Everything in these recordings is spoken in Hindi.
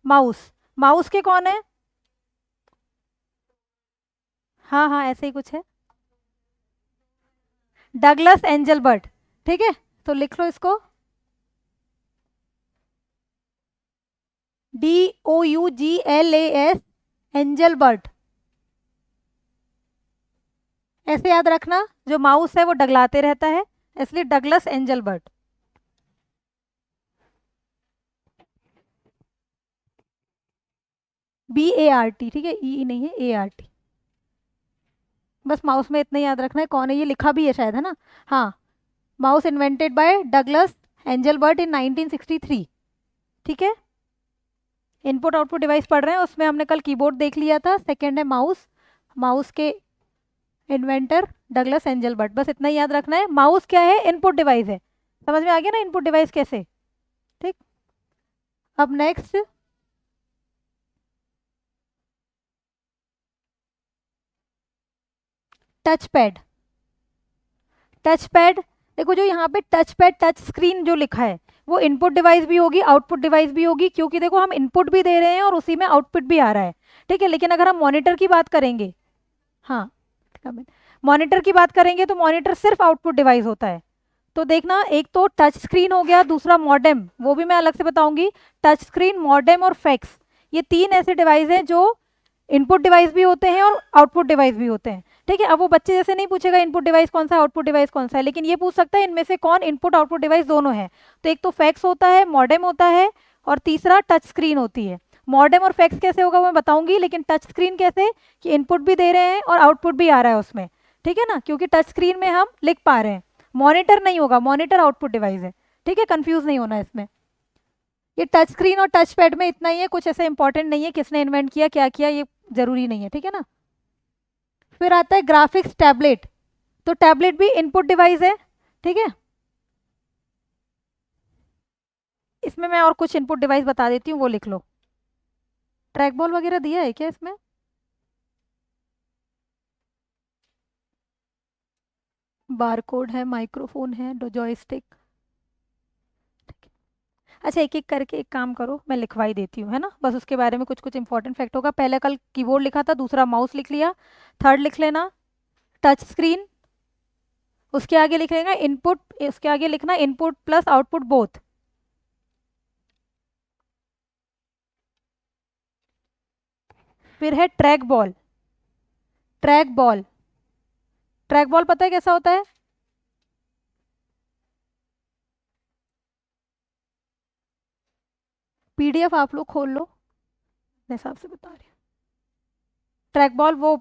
माउस। माउस के कौन है? हाँ हाँ, ऐसे ही कुछ है। Douglas Engelbart. ठीक है, तो लिख लो इसको। DOUGLAS, Engelbart. ऐसे याद रखना, जो माउस है वो डगलाते रहता है, इसलिए डगलस एंजलबर्ट। BART, ठीक है, ई नहीं है, ART। बस माउस में इतना ही याद रखना है, कौन है, ये लिखा भी है शायद, है ना। हाँ, mouse invented by Douglas Engelbart in 1963। ठीक है। इनपुट आउटपुट डिवाइस पढ़ रहे हैं, उसमें हमने कल कीबोर्ड देख लिया था, सेकंड है माउस। माउस के इन्वेंटर डगलस एंजलबर्ट, बस इतना ही याद रखना है। माउस क्या है? इनपुट डिवाइस है। समझ में आ गया ना इनपुट डिवाइस कैसे? ठीक। अब next, touch pad. Touch pad, देखो जो यहाँ पे टच पैड टच स्क्रीन जो लिखा है, वो इनपुट डिवाइस भी होगी, आउटपुट डिवाइस भी होगी, क्योंकि देखो हम इनपुट भी दे रहे हैं और उसी में आउटपुट भी आ रहा है। ठीक है, लेकिन अगर हम मॉनिटर की बात करेंगे, हाँ, मॉनिटर की बात करेंगे तो मॉनिटर सिर्फ आउटपुट डिवाइस होता है। तो देखना, एक तो टच स्क्रीन हो गया, दूसरा मॉडेम, वो भी मैं अलग से बताऊंगी। टच स्क्रीन, मॉडेम और फैक्स, ये तीन ऐसे डिवाइस हैं जो इनपुट डिवाइस भी होते हैं और आउटपुट डिवाइस भी होते हैं। ठीक है, अब वो बच्चे जैसे नहीं पूछेगा इनपुट डिवाइस कौन सा है, आउटपुट डिवाइस कौन सा है, लेकिन ये पूछ सकता है इनमें से कौन इनपुट आउटपुट डिवाइस दोनों है। तो एक तो फैक्स होता है, मॉडेम होता है, और तीसरा टच स्क्रीन होती है। मॉडेम और फैक्स कैसे होगा वो मैं बताऊंगी, लेकिन टच स्क्रीन कैसे, कि इनपुट भी दे रहे हैं और आउटपुट भी आ रहा है उसमें। ठीक है ना, क्योंकि टच स्क्रीन में हम लिख पा रहे हैं। मॉनिटर नहीं होगा, मॉनिटर आउटपुट डिवाइस है। ठीक है, कंफ्यूज नहीं होना इसमें। ये टच स्क्रीन और टच पैड में इतना ही है, कुछ ऐसा इंपॉर्टेंट नहीं है किसने इन्वेंट किया, क्या किया, ये जरूरी नहीं है। ठीक है ना। फिर आता है ग्राफिक्स टैबलेट। तो टैबलेट भी इनपुट डिवाइस है। ठीक है, इसमें मैं और कुछ इनपुट डिवाइस बता देती हूँ, वो लिख लो। ट्रैक बॉल वगैरह दिया है क्या इसमें? बारकोड है, माइक्रोफोन है, जॉयस्टिक। अच्छा, एक एक करके एक काम करो, मैं लिखवाई देती हूँ, है ना, बस उसके बारे में कुछ कुछ इंपॉर्टेंट फैक्ट होगा। पहले कल कीबोर्ड लिखा था, दूसरा माउस लिख लिया, थर्ड लिख लेना टच स्क्रीन, उसके आगे लिख लेना इनपुट, उसके आगे लिखना इनपुट प्लस आउटपुट बोथ। फिर है track ball. Track ball, track ball पता है कैसा होता है? PDF आप लोग खोल लो, मेरे हिसाब से बता रही हूँ। ट्रैक बॉल वो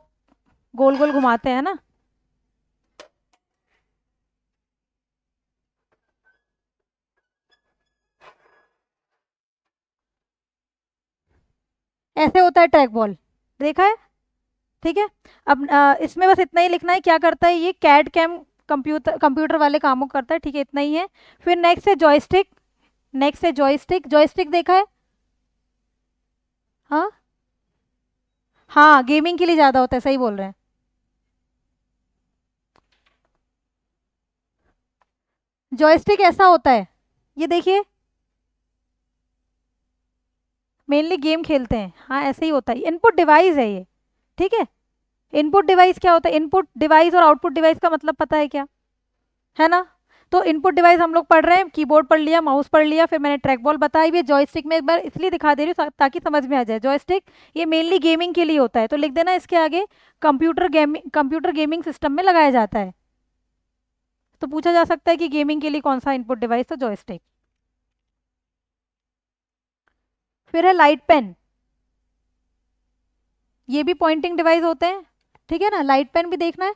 गोल गोल घुमाते हैं ना। ऐसे होता है ट्रैक बॉल, देखा है? ठीक है। अब इसमें बस इतना ही लिखना है क्या करता है ये, कैड कैम कंप्यूटर कंप्यूटर वाले कामों को करता है। ठीक है, इतना ही है। फिर नेक्स्ट है जॉयस्टिक। नेक्स्ट है जॉयस्टिक, जॉयस्टिक देखा है? हाँ हाँ, गेमिंग के लिए ज्यादा होता है, सही बोल रहे हैं। जॉयस्टिक ऐसा होता है, ये देखिए, मेनली गेम खेलते हैं, हाँ ऐसे ही होता है, इनपुट डिवाइस है ये। ठीक है, इनपुट डिवाइस क्या होता है, इनपुट डिवाइस और आउटपुट डिवाइस का मतलब पता है क्या, है ना। तो इनपुट डिवाइस हम लोग पढ़ रहे हैं, कीबोर्ड पढ़ लिया, माउस पढ़ लिया, फिर मैंने ट्रैक बॉल बताई भी है। जॉयस्टिक में एक बार इसलिए दिखा दे रही हूँ ताकि समझ में आ जाए। जॉयस्टिक ये मेनली गेमिंग के लिए होता है, तो लिख देना इसके आगे, कंप्यूटर गेमिंग सिस्टम में लगाया जाता है। तो पूछा जा सकता है कि गेमिंग के लिए कौन सा इनपुट डिवाइस, तो जॉयस्टिक। फिर है लाइट पेन, ये भी पॉइंटिंग डिवाइस होते हैं। ठीक है ना, लाइट पेन भी देखना है।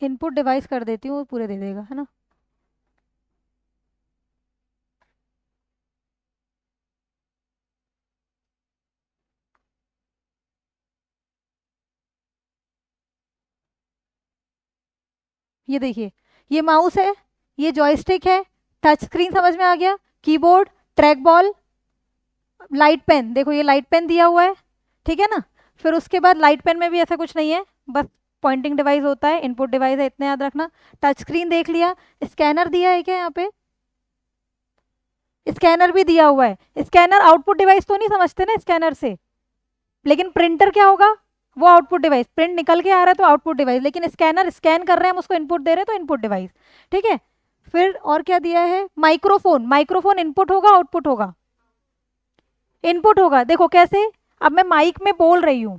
इनपुट डिवाइस कर देती हूँ, वो पूरे दे देगा, है ना। ये देखिए, ये माउस है, ये जॉयस्टिक है, टच स्क्रीन समझ में आ गया, keyboard, track ball, light pen, देखो ये लाइट पेन दिया हुआ है। ठीक है ना। फिर उसके बाद लाइट पेन में भी ऐसा कुछ नहीं है, बस पॉइंटिंग डिवाइस होता है, इनपुट डिवाइस है, इतना याद रखना। टच स्क्रीन देख लिया। स्कैनर दिया है क्या यहाँ पे? स्कैनर भी दिया हुआ है। स्कैनर आउटपुट डिवाइस तो नहीं समझते ना स्कैनर से, लेकिन प्रिंटर क्या होगा? वो आउटपुट डिवाइस, प्रिंट निकल के आ रहा है तो आउटपुट डिवाइस, लेकिन स्कैनर स्कैन कर रहे हैं हम उसको, इनपुट दे रहे हैं तो इनपुट डिवाइस। ठीक है। फिर और क्या दिया है? माइक्रोफोन। माइक्रोफोन इनपुट होगा आउटपुट होगा? इनपुट होगा। देखो कैसे, अब मैं माइक में बोल रही हूँ,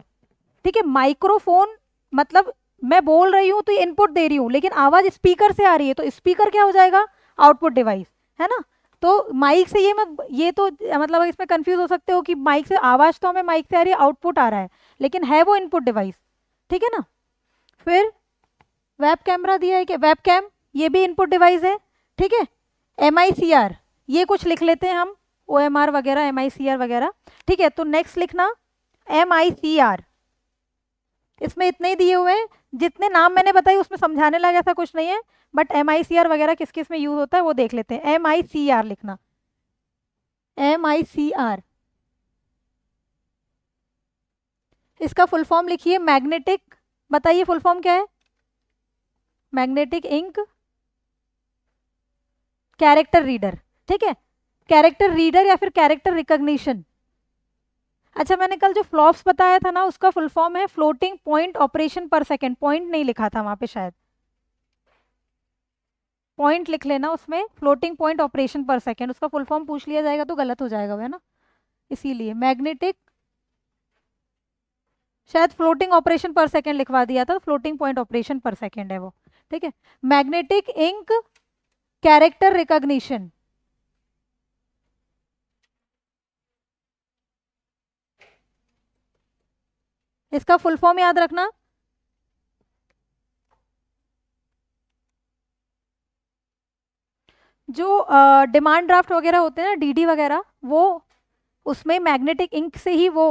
ठीक है, माइक्रोफोन मतलब मैं बोल रही हूँ तो ये इनपुट दे रही हूँ, लेकिन आवाज स्पीकर से आ रही है तो स्पीकर क्या हो जाएगा? आउटपुट डिवाइस, है ना। तो माइक से ये तो मतलब इसमें कंफ्यूज हो सकते हो कि माइक से आवाज तो हमें माइक से आ रही है, आउटपुट आ रहा है, लेकिन है वो इनपुट डिवाइस। ठीक है ना। फिर वेब कैमरा दिया है, क्या वेब कैम, ये भी इनपुट डिवाइस है। ठीक है। MICR, ये कुछ लिख लेते हैं हम, OMR वगैरह, MICR वगैरह। ठीक है, तो नेक्स्ट लिखना MICR। इसमें इतने ही दिए हुए हैं, जितने नाम मैंने बताई उसमें समझाने लगा ऐसा कुछ नहीं है, बट MICR वगैरह किस किस में यूज होता है वो देख लेते हैं। MICR लिखना, MICR। इसका फुल फॉर्म लिखिए मैग्नेटिक, बताइए फुल फॉर्म क्या है? Magnetic ink character reader. ठीक है, कैरेक्टर रीडर या फिर कैरेक्टर रिकॉग्निशन। अच्छा, मैंने कल जो फ्लॉप्स बताया था ना, उसका फुल फॉर्म है फ्लोटिंग पॉइंट ऑपरेशन पर सेकंड। पॉइंट नहीं लिखा था वहां पे शायद, पॉइंट लिख लेना उसमें, फ्लोटिंग पॉइंट ऑपरेशन पर सेकंड। उसका फुल फॉर्म पूछ लिया जाएगा तो गलत हो जाएगा, है ना, इसीलिए मैग्नेटिक, शायद फ्लोटिंग ऑपरेशन पर सेकंड लिखवा दिया था, फ्लोटिंग पॉइंट ऑपरेशन पर सेकंड है वो। ठीक है। Magnetic ink character recognition. इसका फुल फॉर्म याद रखना, जो डिमांड ड्राफ्ट वगैरह होते हैं ना, DD वगैरह, वो उसमें मैग्नेटिक इंक से ही वो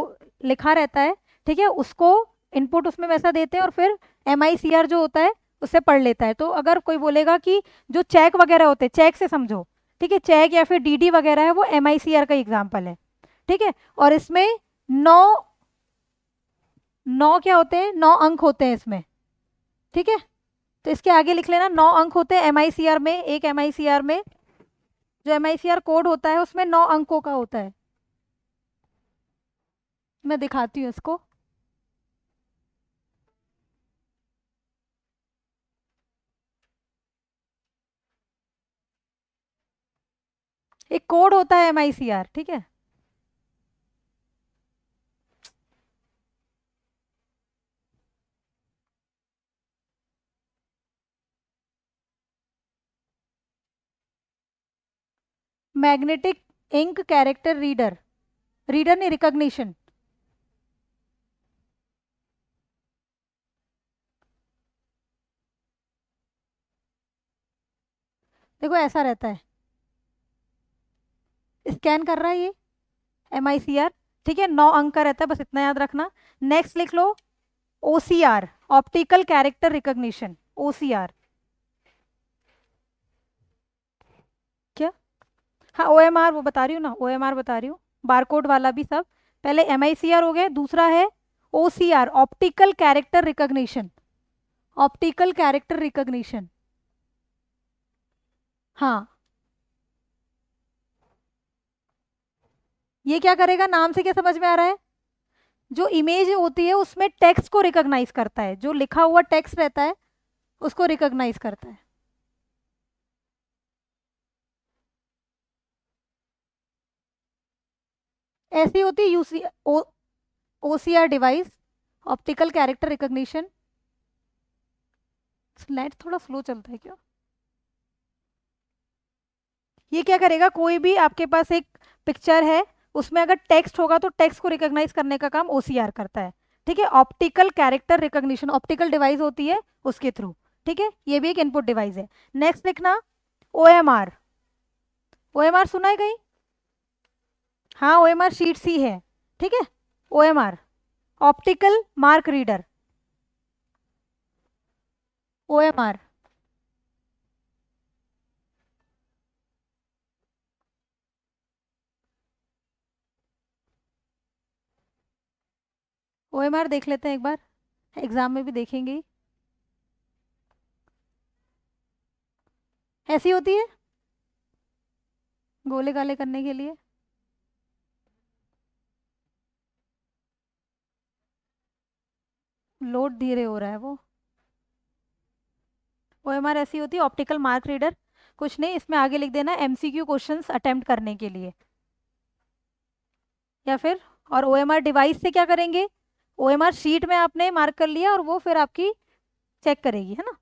लिखा रहता है। ठीक है, उसको इनपुट उसमें वैसा देते हैं और फिर MICR जो होता है उससे पढ़ लेता है। तो अगर कोई बोलेगा कि जो चेक वगैरह होते हैं, चेक से समझो, ठीक है, चेक या फिर DD वगैरह है, वो MICR का एग्जाम्पल है। ठीक है। और इसमें 9 9 क्या होते हैं? 9 अंक होते हैं इसमें। ठीक है, तो इसके आगे लिख लेना 9 अंक होते हैं MICR में। एक MICR में जो MICR कोड होता है उसमें 9 अंकों का होता है। मैं दिखाती हूँ इसको। एक कोड होता है MICR, ठीक है। Magnetic ink character reader, reader नहीं, रिकॉग्निशन। देखो ऐसा रहता है, स्कैन कर रहा है ये MICR। ठीक है, 9 अंक का रहता है, बस इतना याद रखना। नेक्स्ट लिख लो OCR, optical character recognition, OCR। क्या? हाँ, OMR वो बता रही हूँ ना, OMR बता रही हूँ, बारकोड वाला भी सब। पहले MICR हो गया, दूसरा है OCR, optical character recognition, optical character recognition. हाँ, ये क्या करेगा, नाम से क्या समझ में आ रहा है? जो इमेज होती है उसमें टेक्स्ट को रिकॉग्नाइज करता है, जो लिखा हुआ टेक्स्ट रहता है उसको रिकॉग्नाइज करता है। ऐसी होती है OCR device, optical character recognition. Net थोड़ा स्लो चलता है क्या? ये क्या करेगा, कोई भी आपके पास एक पिक्चर है, उसमें अगर टेक्स्ट होगा तो टेक्स्ट को रिकॉग्नाइज करने का काम OCR करता है। ठीक है, optical character recognition, optical device होती है उसके थ्रू। ठीक है, ये भी एक इनपुट डिवाइस है। नेक्स्ट लिखना OMR। OMR सुना है कहीं? हाँ, OMR शीट सी है। ठीक है, OMR optical mark reader, OMR। OMR देख लेते हैं एक बार, एग्जाम में भी देखेंगे ही। ऐसी होती है गोले गाले करने के लिए। लोड धीरे हो रहा है वो। ओएमआर ऐसी होती है, ऑप्टिकल मार्क रीडर। कुछ नहीं, इसमें आगे लिख देना एमसीक्यू क्वेश्चंस अटेम्प्ट करने के लिए। या फिर और ओएमआर डिवाइस से क्या करेंगे, ओएमआर शीट में आपने मार्क कर लिया और वो फिर आपकी चेक करेगी, है ना।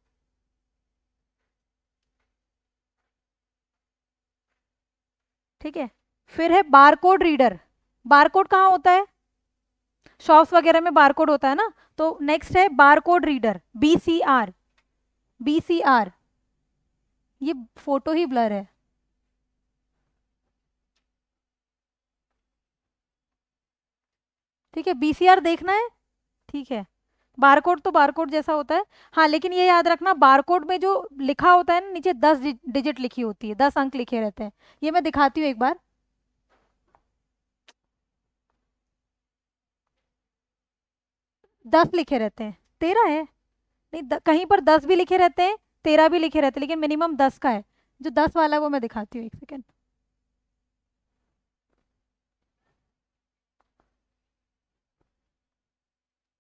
ठीक है। फिर है बारकोड रीडर। बारकोड कहाँ होता है, शॉप्स वगैरह में बारकोड होता है ना। तो नेक्स्ट है बारकोड रीडर, बीसीआर। बीसीआर, ये फोटो ही ब्लर है। ठीक है, बीसीआर देखना है। ठीक है, बारकोड तो बारकोड जैसा होता है। हाँ, लेकिन ये याद रखना, बारकोड में जो लिखा होता है ना नीचे 10 डिजिट लिखी होती है, 10 अंक लिखे रहते हैं। ये मैं दिखाती हूँ एक बार। 10 लिखे रहते हैं, 13 है। नहीं, कहीं पर 10 भी लिखे रहते हैं, 13 भी लिखे रहते हैं, लेकिन मिनिमम 10 का है। जो 10 वाला है वो मैं दिखाती हूँ, एक सेकेंड।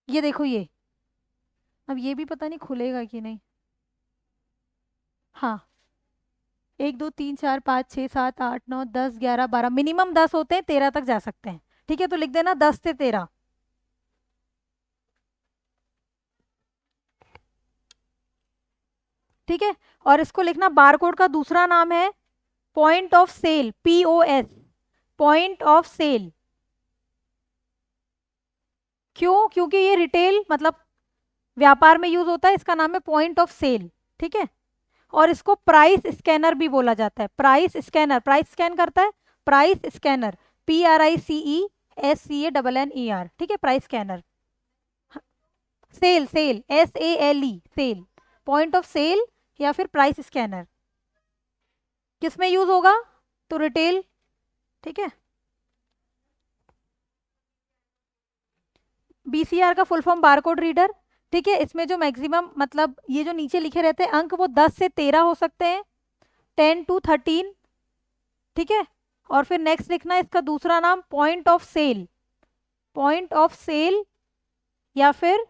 ये देखो ये, अब ये भी पता नहीं खुलेगा कि नहीं। हाँ, 1 2 3 4 5 6 7 8 9 10 11 12, मिनिमम 10 होते हैं, 13 तक जा सकते हैं। ठीक है, तो लिख देना 10 से 13। ठीक है, और इसको लिखना, बारकोड का दूसरा नाम है point of sale, POS, point of sale. क्यों, क्योंकि ये रिटेल मतलब व्यापार में यूज होता है, इसका नाम है पॉइंट ऑफ सेल। ठीक है, और इसको प्राइस स्कैनर भी बोला जाता है, प्राइस स्कैनर, प्राइस स्कैन करता है, प्राइस स्कैनर, PRICESCANNER। ठीक है, price scanner. Sale, sale, SALE, sale, point of sale या फिर प्राइस स्कैनर। किस में यूज होगा, तो रिटेल। ठीक है, बीसीआर का फुल फॉर्म बारकोड रीडर। ठीक है, इसमें जो मैक्सिमम मतलब ये जो नीचे लिखे रहते हैं अंक, वो 10 से 13 हो सकते हैं, 10 to 13। ठीक है, और फिर नेक्स्ट लिखना है इसका दूसरा नाम point of sale, point of sale या फिर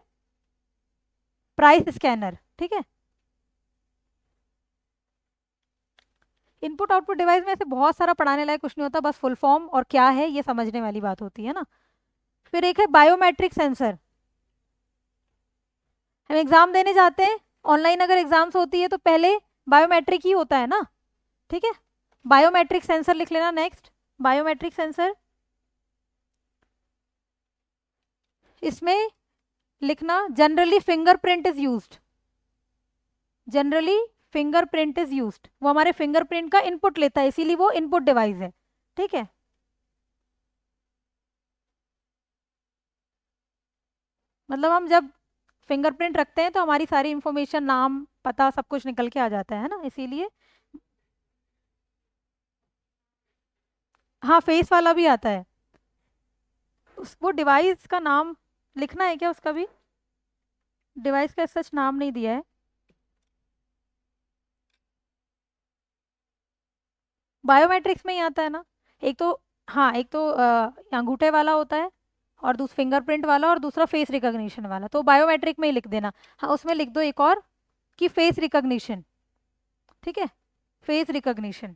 प्राइस स्कैनर। ठीक है, इनपुट आउटपुट डिवाइस में से बहुत सारा पढ़ाने लायक कुछ नहीं होता, बस फुल फॉर्म और क्या है ये समझने वाली बात होती है ना। फिर एक है बायोमेट्रिक सेंसर। हम एग्जाम देने जाते हैं, ऑनलाइन अगर एग्जाम्स होती है तो पहले बायोमेट्रिक ही होता है ना। ठीक है, बायोमेट्रिक सेंसर लिख लेना नेक्स्ट, बायोमेट्रिक सेंसर। इसमें लिखना generally fingerprint is used, generally fingerprint is used, वो हमारे फिंगरप्रिंट का इनपुट लेता है, इसीलिए वो इनपुट डिवाइस है। ठीक है, मतलब हम जब फिंगरप्रिंट रखते हैं तो हमारी सारी इंफॉर्मेशन, नाम पता सब कुछ निकल के आ जाता है ना, इसीलिए। हाँ, फेस वाला भी आता है। वो डिवाइस का नाम लिखना है क्या उसका भी, डिवाइस का सच नाम नहीं दिया है। बायोमेट्रिक्स में ही आता है ना। एक तो, हाँ, एक तो अंगूठे वाला होता है, और दूसरा फिंगरप्रिंट वाला, और दूसरा फेस रिकॉग्निशन वाला, तो बायोमेट्रिक में ही लिख देना। हाँ, उसमें लिख दो एक और कि फेस रिकॉग्निशन। ठीक है, फेस रिकॉग्निशन।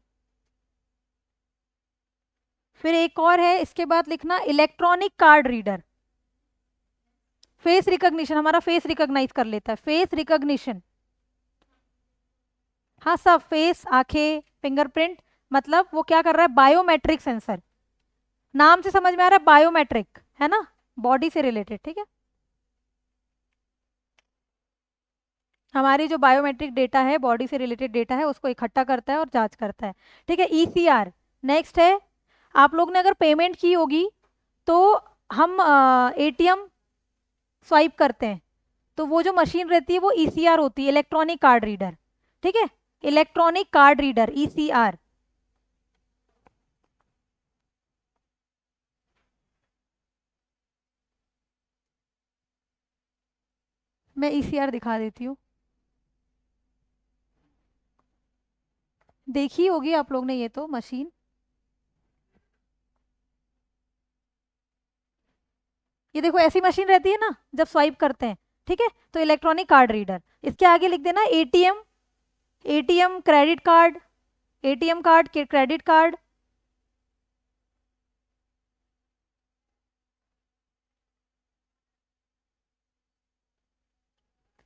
फिर एक और है, इसके बाद लिखना electronic card reader. Face recognition, हमारा फेस रिकॉग्नाइज कर लेता है, फेस रिकॉग्निशन। हाँ, सब फेस, आंखें, फिंगरप्रिंट, मतलब वो क्या कर रहा है, बायोमेट्रिक सेंसर। नाम से समझ में आ रहा है, बायोमेट्रिक है ना, बॉडी से रिलेटेड। ठीक है, हमारी जो बायोमेट्रिक डेटा है, बॉडी से रिलेटेड डेटा है, उसको इकट्ठा करता है और जांच करता है। ठीक है, ईसीआर नेक्स्ट है। आप लोग ने अगर पेमेंट की होगी तो हम एटीएम स्वाइप करते हैं, तो वो जो मशीन रहती है वो ईसीआर होती है, इलेक्ट्रॉनिक कार्ड रीडर। ठीक है, इलेक्ट्रॉनिक कार्ड रीडर, ईसीआर। मैं ईसीआर दिखा देती हूँ। देखी होगी आप लोग ने ये तो मशीन। ये देखो ऐसी मशीन रहती है ना जब स्वाइप करते हैं, ठीक है, तो इलेक्ट्रॉनिक कार्ड रीडर। इसके आगे लिख देना ATM, ATM credit card, ATM card credit card.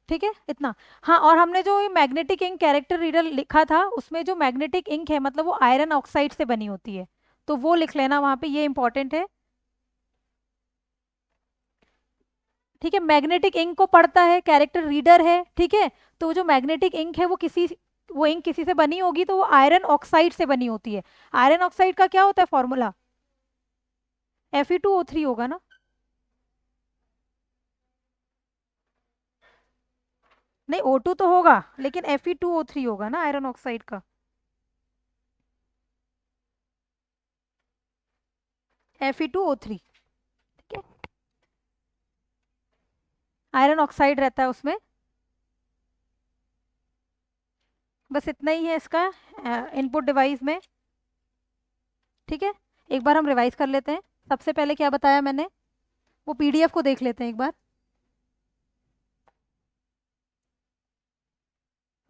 ठीक है इतना। हाँ, और हमने जो मैग्नेटिक इंक कैरेक्टर रीडर लिखा था उसमें जो मैग्नेटिक इंक है मतलब वो आयरन ऑक्साइड से बनी होती है, तो वो लिख लेना वहां पे, ये इंपॉर्टेंट है। ठीक है, मैग्नेटिक इंक को पढ़ता है, कैरेक्टर रीडर है, ठीक है, तो जो मैग्नेटिक इंक है वो किसी, वो इंक किसी से बनी होगी तो वो आयरन ऑक्साइड से बनी होती है। आयरन ऑक्साइड का क्या होता है फॉर्मूला? Fe2O3 होगा ना? नहीं, O2 तो होगा लेकिन Fe2O3 होगा ना आयरन ऑक्साइड का। Fe2O3, ठीक है, आयरन ऑक्साइड रहता है उसमें। बस इतना ही है इसका इनपुट डिवाइस में। ठीक है, एक बार हम रिवाइज कर लेते हैं। सबसे पहले क्या बताया मैंने, वो पीडीएफ को देख लेते हैं एक बार,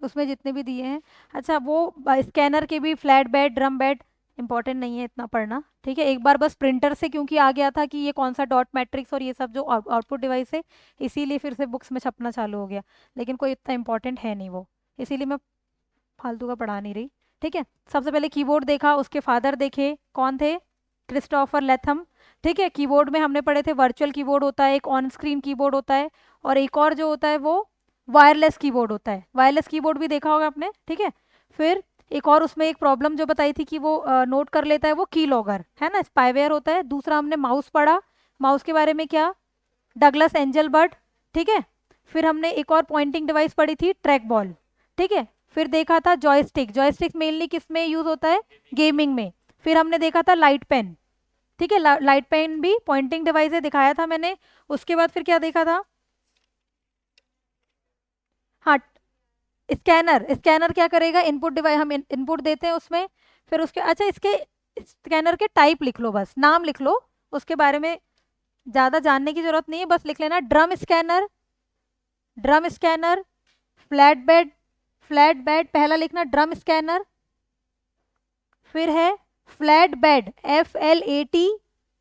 उसमें जितने भी दिए हैं। अच्छा, वो स्कैनर के भी flat bed drum bed important नहीं है इतना पढ़ना, ठीक है, एक बार बस प्रिंटर से, क्योंकि आ गया था कि ये कौन सा डॉट मैट्रिक्स और ये सब जो आउटपुट डिवाइस है, इसीलिए फिर से बुक्स में छपना चालू हो गया, लेकिन कोई इतना इंपॉर्टेंट है नहीं वो, इसीलिए मैं फालतू का पढ़ा नहीं रही। ठीक है, सबसे पहले कीबोर्ड देखा, उसके फादर देखे कौन थे, क्रिस्टोफर लेथम। ठीक है, कीबोर्ड में हमने पढ़े थे वर्चुअल कीबोर्ड होता है, एक ऑन स्क्रीन कीबोर्ड होता है, और एक और जो होता है वो वायरलेस कीबोर्ड होता है। वायरलेस कीबोर्ड भी देखा होगा आपने, ठीक है। फिर एक और उसमें एक प्रॉब्लम जो बताई थी कि वो नोट कर लेता है, वो की लॉगर है ना, स्पाईवेयर होता है। दूसरा हमने माउस पढ़ा, माउस के बारे में क्या, डगलस एंजल बर्ड, ठीक है। फिर हमने एक और पॉइंटिंग डिवाइस पढ़ी थी, ट्रैक बॉल, ठीक है। फिर देखा था जॉयस्टिक, जॉयस्टिक मेनली किस में यूज होता है, गेमिंग में। फिर हमने देखा था लाइट पेन, ठीक है, लाइट पेन भी पॉइंटिंग डिवाइस है, दिखाया था मैंने। उसके बाद फिर क्या देखा था, हाँ, स्कैनर। स्कैनर क्या करेगा, इनपुट डिवाइस, हम इनपुट देते हैं उसमें। फिर उसके, अच्छा, इसके स्कैनर के टाइप लिख लो, बस नाम लिख लो, उसके बारे में ज़्यादा जानने की जरूरत नहीं है, बस लिख लेना drum scanner, drum scanner, flat bed, flat bed पहला लिखना ड्रम स्कैनर। फिर है फ्लैट बेड, FLAT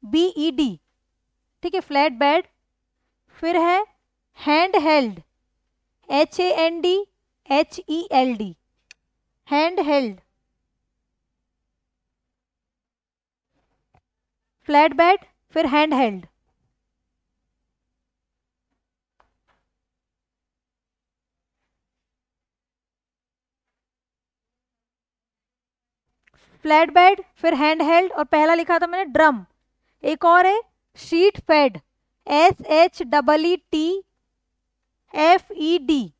BED, ठीक है, फ्लैट बेड। फिर है hand held, HANDHELD, hand held, flat bed, फिर हैंड हेल्ड। फ्लैट बेड, फिर हैंड हेल्ड, और पहला लिखा था मैंने ड्रम। एक और है sheet fed, SHEETFED,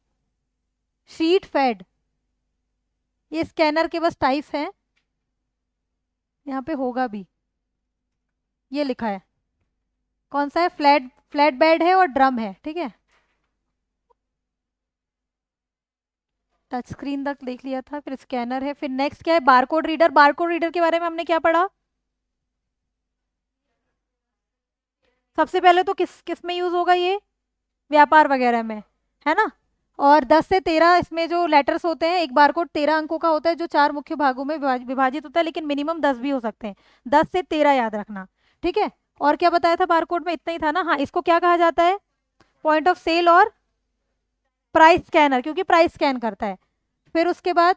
sheet fed. ये स्कैनर के बस टाइप्स हैं, यहाँ पे होगा भी, ये लिखा है कौन सा है, फ्लैट, फ्लैट बेड है और ड्रम है, ठीक है। टच स्क्रीन तक देख लिया था, फिर स्कैनर है, फिर नेक्स्ट क्या है, बारकोड रीडर। बारकोड रीडर के बारे में हमने क्या पढ़ा, सबसे पहले तो किस किस में यूज होगा ये, व्यापार वगैरह में, है ना। और 10 से 13 इसमें जो लेटर्स होते हैं, एक बारकोड 13 अंकों का होता है जो 4 मुख्य भागों में विभाजित होता है, लेकिन मिनिमम 10 भी हो सकते हैं, 10 से 13 याद रखना, ठीक है। और क्या बताया था बारकोड में, इतना ही था ना। हाँ, इसको क्या कहा जाता है, पॉइंट ऑफ सेल और प्राइस स्कैनर, क्योंकि प्राइस स्कैन करता है। फिर उसके बाद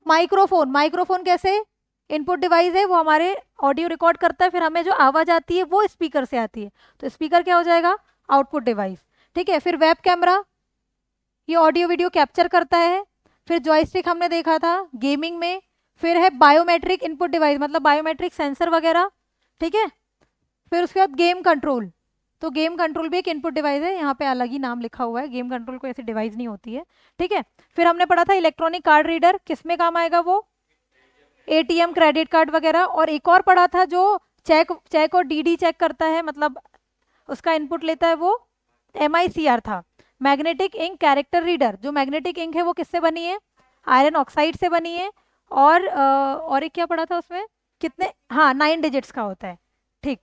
माइक्रोफोन, माइक्रोफोन कैसे, इनपुट डिवाइस है, वो हमारे ऑडियो रिकॉर्ड करता है, फिर हमें जो आवाज आती है वो स्पीकर से आती है, तो स्पीकर क्या हो जाएगा, आउटपुट डिवाइस, ठीक है। फिर वेब कैमरा, ये ऑडियो वीडियो कैप्चर करता है। फिर जॉयस्टिक हमने देखा था गेमिंग में। फिर है बायोमेट्रिक इनपुट डिवाइस, मतलब बायोमेट्रिक सेंसर वगैरह, ठीक है। फिर उसके बाद गेम कंट्रोल, तो गेम कंट्रोल भी एक इनपुट डिवाइस है, यहाँ पे अलग ही नाम लिखा हुआ है, गेम कंट्रोल कोई ऐसी डिवाइस नहीं होती है, ठीक है। फिर हमने पढ़ा था इलेक्ट्रॉनिक कार्ड रीडर, किस में काम आएगा वो, एटीएम क्रेडिट कार्ड वगैरह। और एक और पढ़ा था जो चेक, चेक और डीडी चेक करता है, मतलब उसका इनपुट लेता है, वो MICR था, मैग्नेटिक इंक कैरेक्टर रीडर, जो मैग्नेटिक इंक है वो किससे बनी है? आयरन ऑक्साइड से बनी है। और एक क्या पढ़ा था उसमें, कितने, हाँ 9 डिजिट्स का होता है। ठीक,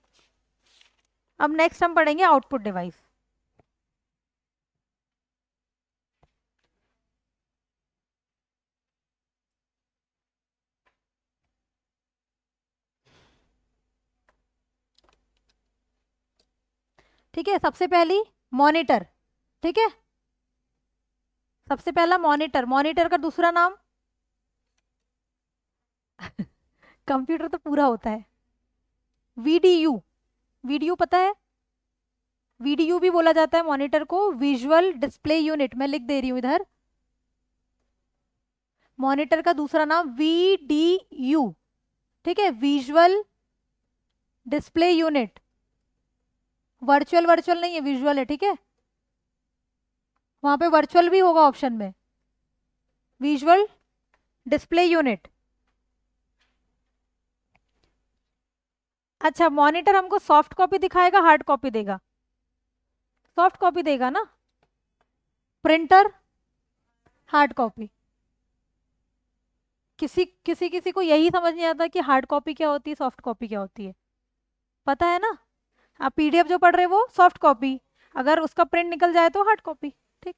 अब नेक्स्ट हम पढ़ेंगे आउटपुट डिवाइस। ठीक है, सबसे पहली मॉनिटर। ठीक है, सबसे पहला मॉनिटर, मॉनिटर का दूसरा नाम कंप्यूटर तो पूरा होता है, वीडीयू। वीडीयू पता है? वीडीयू भी बोला जाता है मॉनिटर को, विजुअल डिस्प्ले यूनिट। मैं लिख दे रही हूँ इधर, मॉनिटर का दूसरा नाम वीडीयू। ठीक है, visual display unit. Virtual virtual नहीं है, विजुअल है। ठीक है, वहां पे वर्चुअल भी होगा ऑप्शन में, विजुअल डिस्प्ले यूनिट। अच्छा, मॉनिटर हमको सॉफ्ट कॉपी दिखाएगा, हार्ड कॉपी देगा? सॉफ्ट कॉपी देगा ना। Printer hard copy. किसी किसी किसी को यही समझ नहीं आता कि हार्ड कॉपी क्या होती है, सॉफ्ट कॉपी क्या होती है। पता है ना, आप पीडीएफ जो पढ़ रहे हो वो सॉफ्ट कॉपी, अगर उसका प्रिंट निकल जाए तो हार्ड कॉपी। ठीक,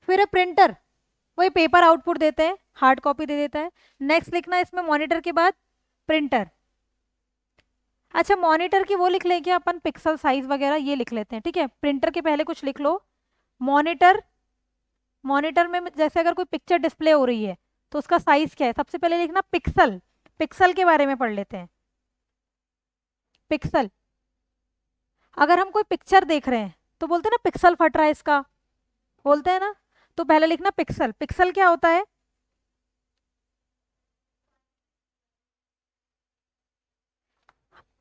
फिर है प्रिंटर, वही पेपर आउटपुट देते हैं, हार्ड कॉपी दे देता है। नेक्स्ट लिखना है इसमें मॉनिटर के बाद प्रिंटर। अच्छा, मॉनिटर की वो लिख लें क्या अपन, पिक्सल साइज वगैरह ये लिख लेते हैं। ठीक है, प्रिंटर के पहले कुछ लिख लो। मॉनिटर, मॉनिटर में जैसे अगर कोई पिक्चर डिस्प्ले हो रही है तो उसका साइज क्या है, सबसे पहले लिखना पिक्सल। पिक्सल के बारे में पढ़ लेते हैं, पिक्सल। अगर हम कोई पिक्चर देख रहे हैं तो बोलते हैं ना पिक्सल फट रहा है इसका, बोलते हैं ना, तो पहले लिखना पिक्सल। पिक्सल क्या होता है?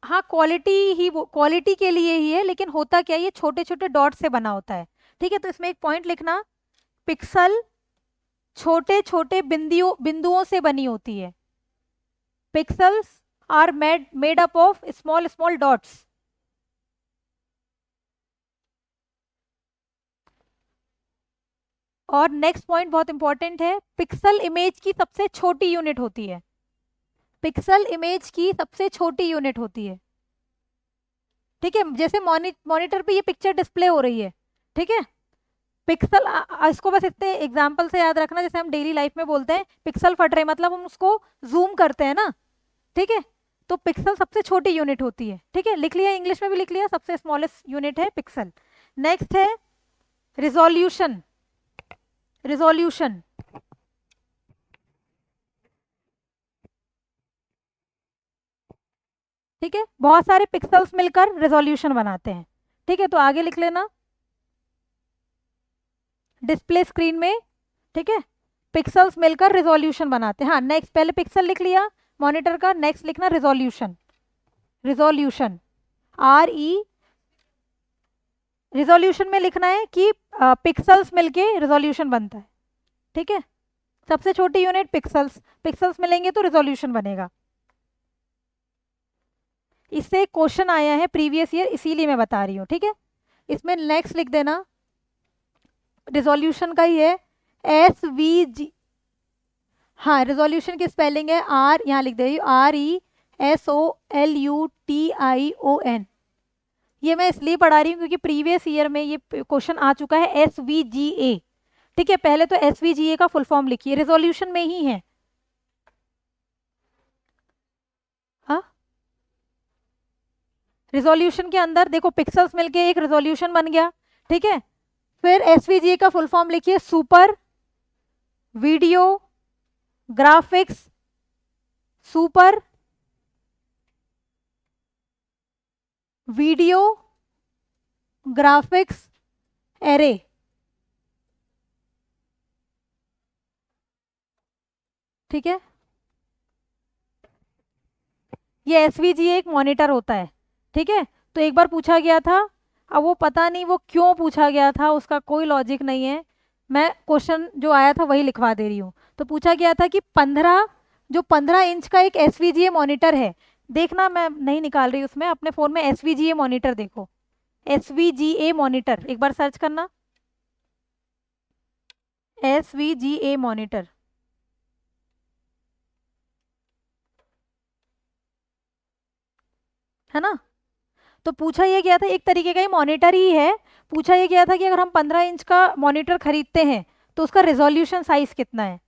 हाँ, क्वालिटी ही, वो क्वालिटी के लिए ही है, लेकिन होता क्या है, ये छोटे छोटे डॉट से बना होता है। ठीक है, तो इसमें एक पॉइंट लिखना, पिक्सल छोटे छोटे बिंदुओं बिंदुओं से बनी होती है। Pixels are made up of small small dots. और नेक्स्ट पॉइंट बहुत इंपॉर्टेंट है, पिक्सल इमेज की सबसे छोटी यूनिट होती है। पिक्सल इमेज की सबसे छोटी यूनिट होती है। ठीक है, जैसे मॉनिटर पे ये पिक्चर डिस्प्ले हो रही है, ठीक है, पिक्सल, इसको बस इतने एग्जांपल से याद रखना, जैसे हम डेली लाइफ में बोलते हैं पिक्सल फट रहे, मतलब हम उसको जूम करते हैं ना। ठीक है, तो पिक्सल सबसे छोटी यूनिट होती है। ठीक है, लिख लिया, इंग्लिश में भी लिख लिया, सबसे स्मॉलेस्ट यूनिट है पिक्सल। नेक्स्ट है रिजोल्यूशन। रिजोल्यूशन, ठीक है, बहुत सारे पिक्सल्स मिलकर रेजोल्यूशन बनाते हैं। ठीक है, तो आगे लिख लेना डिस्प्ले स्क्रीन में। ठीक है, पिक्सल्स मिलकर रेजोल्यूशन बनाते हैं। हाँ, नेक्स्ट, पहले पिक्सल लिख लिया मॉनिटर का, नेक्स्ट लिखना resolution. Resolution, R E, resolution में लिखना है कि पिक्सल्स मिलके रिजोल्यूशन बनता है। ठीक है, सबसे छोटी यूनिट पिक्सल्स, पिक्सल्स मिलेंगे तो रिजोल्यूशन बनेगा। इससे क्वेश्चन आया है प्रीवियस ईयर, इसीलिए मैं बता रही हूँ। ठीक है, इसमें नेक्स्ट लिख देना, रिजोल्यूशन का ही है, SVG। हाँ, रिजोल्यूशन की स्पेलिंग है आर, यहाँ लिख दे रही हूँ, RESOLUTION। ये मैं इसलिए पढ़ा रही हूँ क्योंकि प्रीवियस ईयर में ये क्वेश्चन आ चुका है, SVGA। ठीक है, पहले तो SVGA का फुल फॉर्म लिखिए, रिजोल्यूशन में ही है। हाँ, रिजोल्यूशन के अंदर देखो पिक्सल्स मिलके एक रिजोल्यूशन बन गया। ठीक है, फिर SVGA का फुल फॉर्म लिखिए, super video graphics, super video graphics array. ठीक है, ये SVGA एक मॉनिटर होता है। ठीक है, तो एक बार पूछा गया था, अब वो पता नहीं वो क्यों पूछा गया था, उसका कोई लॉजिक नहीं है, मैं क्वेश्चन जो आया था वही लिखवा दे रही हूँ। तो पूछा गया था कि 15, जो 15 इंच का एक SVGA मॉनिटर है, देखना मैं नहीं निकाल रही उसमें, अपने फ़ोन में SVGA मॉनिटर देखो, SVGA मॉनिटर एक बार सर्च करना। SVGA मॉनिटर, है ना। तो पूछा ये गया था, एक तरीके का ही मॉनिटर ही है, पूछा ये गया था कि अगर हम 15 इंच का मॉनिटर खरीदते हैं तो उसका रेजोल्यूशन साइज कितना है।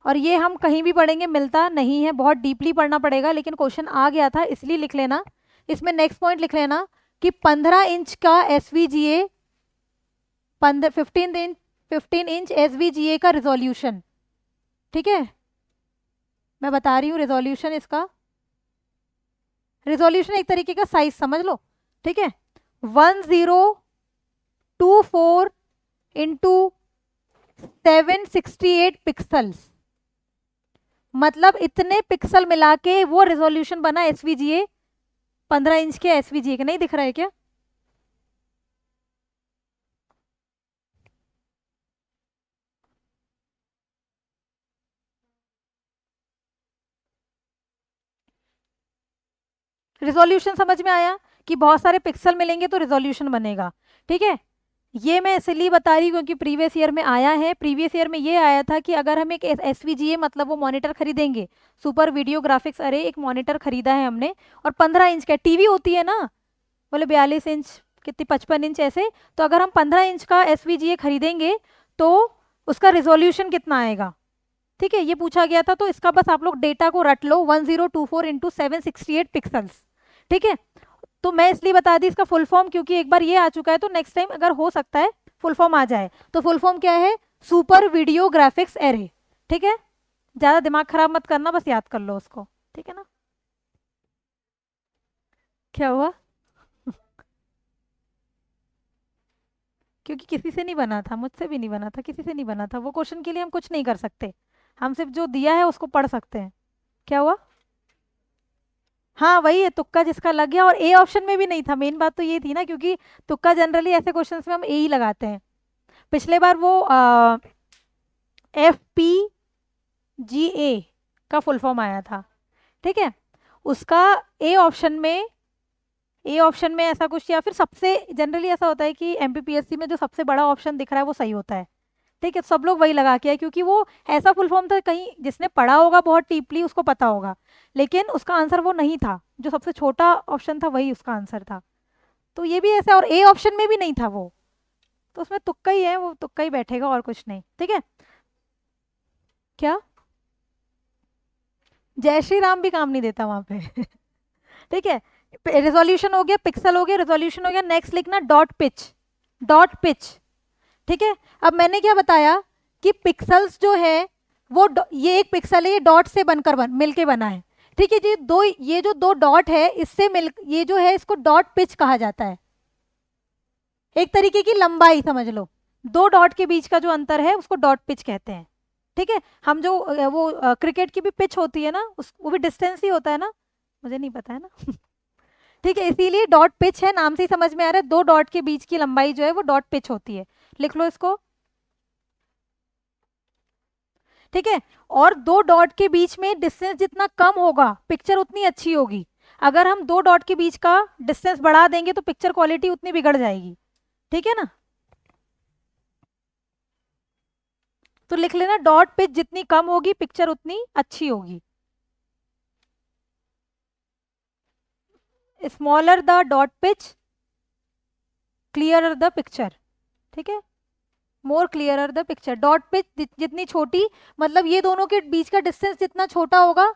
और ये हम कहीं भी पढ़ेंगे, मिलता नहीं है, बहुत डीपली पढ़ना पड़ेगा, लेकिन क्वेश्चन आ गया था इसलिए लिख लेना। इसमें नेक्स्ट पॉइंट लिख लेना कि 15 इंच का एसवीजीए, 15 इंच एसवीजीए का रिजोल्यूशन, ठीक है। मैं बता रही हूँ रिजोल्यूशन, इसका रिजोल्यूशन एक तरीके का साइज समझ लो, ठीक है। 1024 इंटू 768 पिक्सल्स, मतलब इतने पिक्सल मिला के वो रेजोल्यूशन बना एसवीजीए, 15 इंच के एसवीजीए के। नहीं दिख रहा है क्या? रिजोल्यूशन समझ में आया कि बहुत सारे पिक्सल मिलेंगे तो रिजोल्यूशन बनेगा, ठीक है। ये मैं इसलिए बता रही हूँ क्योंकि प्रीवियस ईयर में आया है, प्रीवियस ईयर में ये आया था कि अगर हम एक एसवीजीए मतलब वो मॉनिटर खरीदेंगे, सुपर वीडियो ग्राफिक्स अरे एक मॉनिटर खरीदा है हमने, और 15 इंच का टीवी होती है ना, बोले 42 इंच कितनी 55 इंच ऐसे, तो अगर हम 15 इंच का एसवीजीए खरीदेंगे तो उसका रिजोल्यूशन कितना आएगा, ठीक है। ये पूछा गया था, तो इसका बस आप लोग डेटा को रट लो, 1024 इंटू 768 पिक्सल्स, ठीक है। तो मैं इसलिए बता दी इसका फुल फॉर्म, क्योंकि एक बार ये आ चुका है तो नेक्स्ट टाइम अगर हो सकता है फुल फॉर्म आ जाए। तो फुल फॉर्म क्या है? सुपर वीडियो ग्राफिक्स एरे, ठीक है। ज्यादा दिमाग खराब मत करना, बस याद कर लो उसको, ठीक है ना। क्या हुआ? क्योंकि किसी से नहीं बना था, मुझसे भी नहीं बना था, किसी से नहीं बना था, वो क्वेश्चन के लिए हम कुछ नहीं कर सकते, हम सिर्फ जो दिया है उसको पढ़ सकते हैं। क्या हुआ? हाँ वही है, तुक्का जिसका लग गया, और ए ऑप्शन में भी नहीं था, मेन बात तो ये थी ना, क्योंकि तुक्का जनरली ऐसे क्वेश्चंस में हम ए ही लगाते हैं। पिछले बार वो FPGA का फुल फॉर्म आया था, ठीक है, उसका ए ऑप्शन में, ए ऑप्शन में ऐसा कुछ, या फिर सबसे जनरली ऐसा होता है कि एमपीपीएससी में जो सबसे बड़ा ऑप्शन दिख रहा है वो सही होता है, ठीक है। सब लोग वही लगा के आए, क्योंकि वो ऐसा फुल फॉर्म था, कहीं जिसने पढ़ा होगा बहुत डीपली उसको पता होगा, लेकिन उसका आंसर वो नहीं था, जो सबसे छोटा ऑप्शन था वही उसका आंसर था। तो ये भी ऐसा, और ए ऑप्शन में भी नहीं था वो, तो उसमें तुक्का ही है, वो तुक्का ही बैठेगा और कुछ नहीं, ठीक है। क्या? जय श्री राम भी काम नहीं देता वहां पे ठीक है। रेजोल्यूशन हो गया, पिक्सल हो गया, रेजोल्यूशन हो गया, नेक्स्ट लिखना डॉट पिच, डॉट पिच, ठीक है। अब मैंने क्या बताया कि पिक्सल्स जो है वो ये एक पिक्सल है, ये डॉट से बनकर मिलके बना है, ठीक है जी। दो, ये जो दो डॉट है इससे मिल, ये जो है इसको डॉट पिच कहा जाता है, एक तरीके की लंबाई समझ लो, दो डॉट के बीच का जो अंतर है उसको डॉट पिच कहते हैं, ठीक है। हम जो वो क्रिकेट की भी पिच होती है ना, उस वो भी डिस्टेंस ही होता है ना, मुझे नहीं पता है ना ठीक है, इसीलिए डॉट पिच है, नाम से ही समझ में आ रहा है, दो डॉट के बीच की लंबाई जो है वो डॉट पिच होती है, लिख लो इसको, ठीक है। और दो डॉट के बीच में डिस्टेंस जितना कम होगा पिक्चर उतनी अच्छी होगी, अगर हम दो डॉट के बीच का डिस्टेंस बढ़ा देंगे तो पिक्चर क्वालिटी उतनी बिगड़ जाएगी, ठीक है ना। तो लिख लेना डॉट पिच जितनी कम होगी पिक्चर उतनी अच्छी होगी, smaller the dot pitch clearer the picture, ठीक है, more clearer the picture. Dot pitch जितनी छोटी, मतलब ये दोनों के बीच का डिस्टेंस जितना छोटा होगा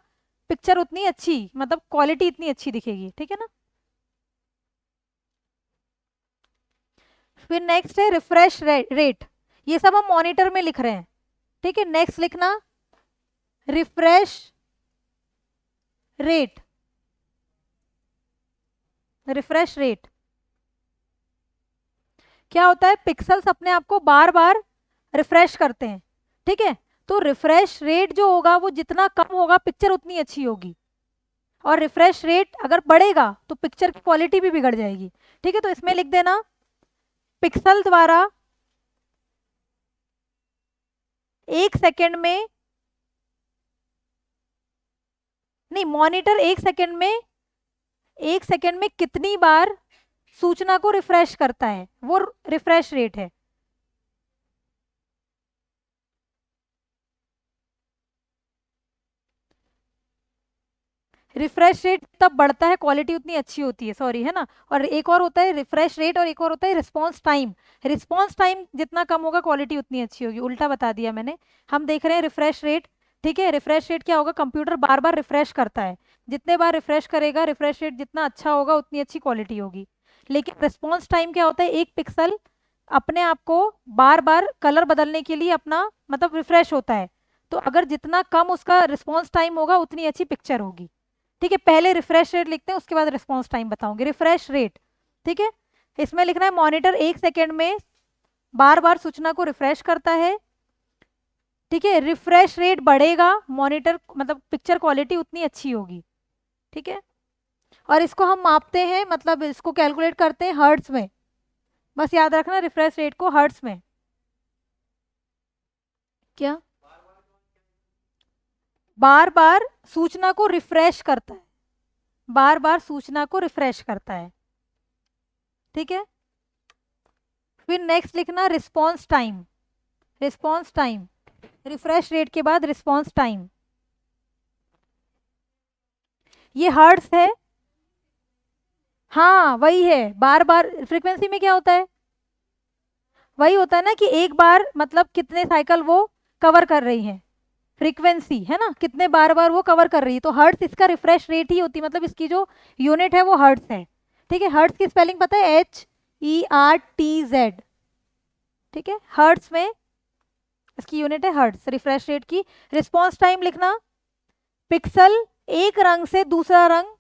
पिक्चर उतनी अच्छी, मतलब क्वालिटी इतनी अच्छी दिखेगी, ठीक है ना। फिर नेक्स्ट है रिफ्रेश रेट, ये सब हम मॉनिटर में लिख रहे हैं, ठीक है। नेक्स्ट लिखना रिफ्रेश रेट, रिफ्रेश रेट क्या होता है? पिक्सल्स अपने आप को बार बार रिफ्रेश करते हैं, ठीक है। तो रिफ्रेश रेट जो होगा वो जितना कम होगा पिक्चर उतनी अच्छी होगी, और रिफ्रेश रेट अगर बढ़ेगा तो पिक्चर की क्वालिटी भी बिगड़ जाएगी, ठीक है। तो इसमें लिख देना पिक्सल द्वारा एक सेकंड में, नहीं मॉनिटर एक सेकंड में कितनी बार सूचना को रिफ्रेश करता है, वो रिफ्रेश रेट है, रिफ्रेश रेट तब बढ़ता है क्वालिटी उतनी अच्छी होती है, सॉरी, है ना। और एक और होता है रिफ्रेश रेट और एक और होता है रिस्पॉन्स टाइम। रिस्पॉन्स टाइम जितना कम होगा क्वालिटी उतनी अच्छी होगी, उल्टा बता दिया मैंने। हम देख रहे हैं रिफ्रेश रेट, ठीक है। रिफ्रेश रेट क्या होगा, कंप्यूटर बार बार रिफ्रेश करता है, जितने बार रिफ्रेश करेगा रिफ्रेश रेट जितना अच्छा होगा उतनी अच्छी क्वालिटी होगी। लेकिन रिस्पॉन्स टाइम क्या होता है, एक पिक्सल अपने आप को बार बार कलर बदलने के लिए अपना मतलब रिफ्रेश होता है। तो अगर जितना कम उसका रिस्पॉन्स टाइम होगा उतनी अच्छी पिक्चर होगी, ठीक है। पहले रिफ्रेश रेट लिखते हैं, उसके बाद रिस्पॉन्स टाइम बताऊंगी। रिफ्रेश रेट, ठीक है, इसमें लिखना है मॉनिटर 1 सेकेंड में बार बार सूचना को रिफ्रेश करता है, ठीक है। रिफ्रेश रेट बढ़ेगा, मॉनिटर मतलब पिक्चर क्वालिटी उतनी अच्छी होगी, ठीक है। और इसको हम मापते हैं, मतलब इसको कैलकुलेट करते हैं हर्ट्स में। बस याद रखना रिफ्रेश रेट को हर्ट्स में। क्या, बार बार सूचना को रिफ्रेश करता है, बार बार सूचना को रिफ्रेश करता है, ठीक है। फिर नेक्स्ट लिखना response time. Response time, refresh rate के बाद रिस्पॉन्स टाइम, ये हर्ट्स है। हाँ वही है, बार बार फ्रीक्वेंसी में क्या होता है, वही होता है ना कि एक बार मतलब कितने साइकिल वो कवर कर रही है, फ्रीक्वेंसी है ना, कितने बार बार वो कवर कर रही है। तो हर्ट्स इसका रिफ्रेश रेट ही होती है, मतलब इसकी जो यूनिट है वो हर्ट्स है, ठीक है। हर्ट्स की स्पेलिंग पता है, HERTZ, ठीक है। हर्ट्स में इसकी यूनिट है हर्ट्स, रिफ्रेश रेट की। रिस्पॉन्स टाइम लिखना, पिक्सल एक रंग से दूसरा रंग,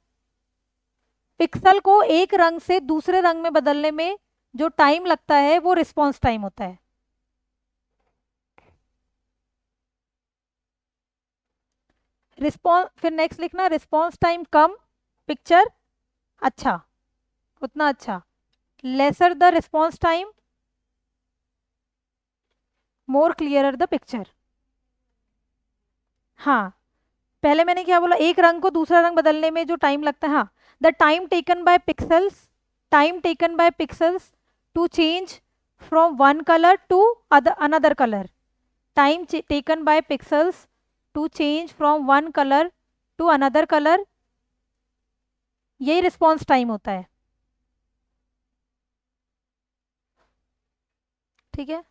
पिक्सल को एक रंग से दूसरे रंग में बदलने में जो टाइम लगता है वो रिस्पॉन्स टाइम होता है। रिस्पॉन्स, फिर नेक्स्ट लिखना रिस्पॉन्स टाइम कम, पिक्चर अच्छा, उतना अच्छा। Lesser the response time, more clearer the picture. हाँ, पहले मैंने क्या बोला, एक रंग को दूसरा रंग बदलने में जो टाइम लगता है, हाँ। The time taken by pixels, time taken by pixels to change from one colour to another colour, time taken by pixels to change from one colour to another colour, यही रिस्पॉन्स टाइम होता है, ठीक है।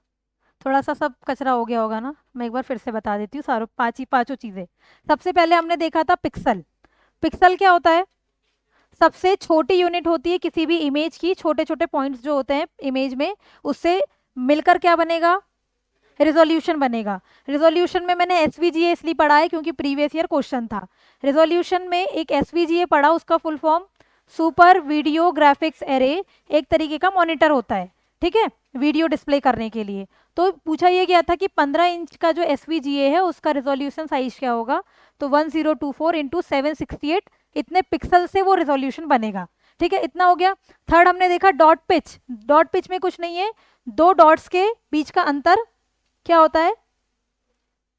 थोड़ा सा सब कचरा हो गया होगा ना, मैं एक बार फिर से बता देती हूँ सारों पांचों चीजें। सबसे पहले हमने देखा था पिक्सल। पिक्सल क्या होता है, सबसे छोटी यूनिट होती है किसी भी इमेज की, छोटे छोटे पॉइंट्स जो होते हैं इमेज में, उससे मिलकर क्या बनेगा, रिजोल्यूशन बनेगा। रिजोल्यूशन में मैंने एसवीजीए इसलिए पढ़ा है क्योंकि प्रीवियस ईयर क्वेश्चन था। रिजोल्यूशन में एक एसवीजीए पढ़ा, उसका full form super video graphics array, एक तरीके का मॉनिटर होता है, ठीक है, वीडियो डिस्प्ले करने के लिए। तो पूछा यह गया था कि 15 इंच का जो एसवीजीए है उसका रिजोल्यूशन साइज क्या होगा, तो 1024 इंटू 768 इतने पिक्सल से वो रिजोल्यूशन बनेगा, ठीक है। इतना हो गया। थर्ड हमने देखा डॉट पिच। डॉट पिच में कुछ नहीं है, दो डॉट्स के बीच का अंतर क्या होता है,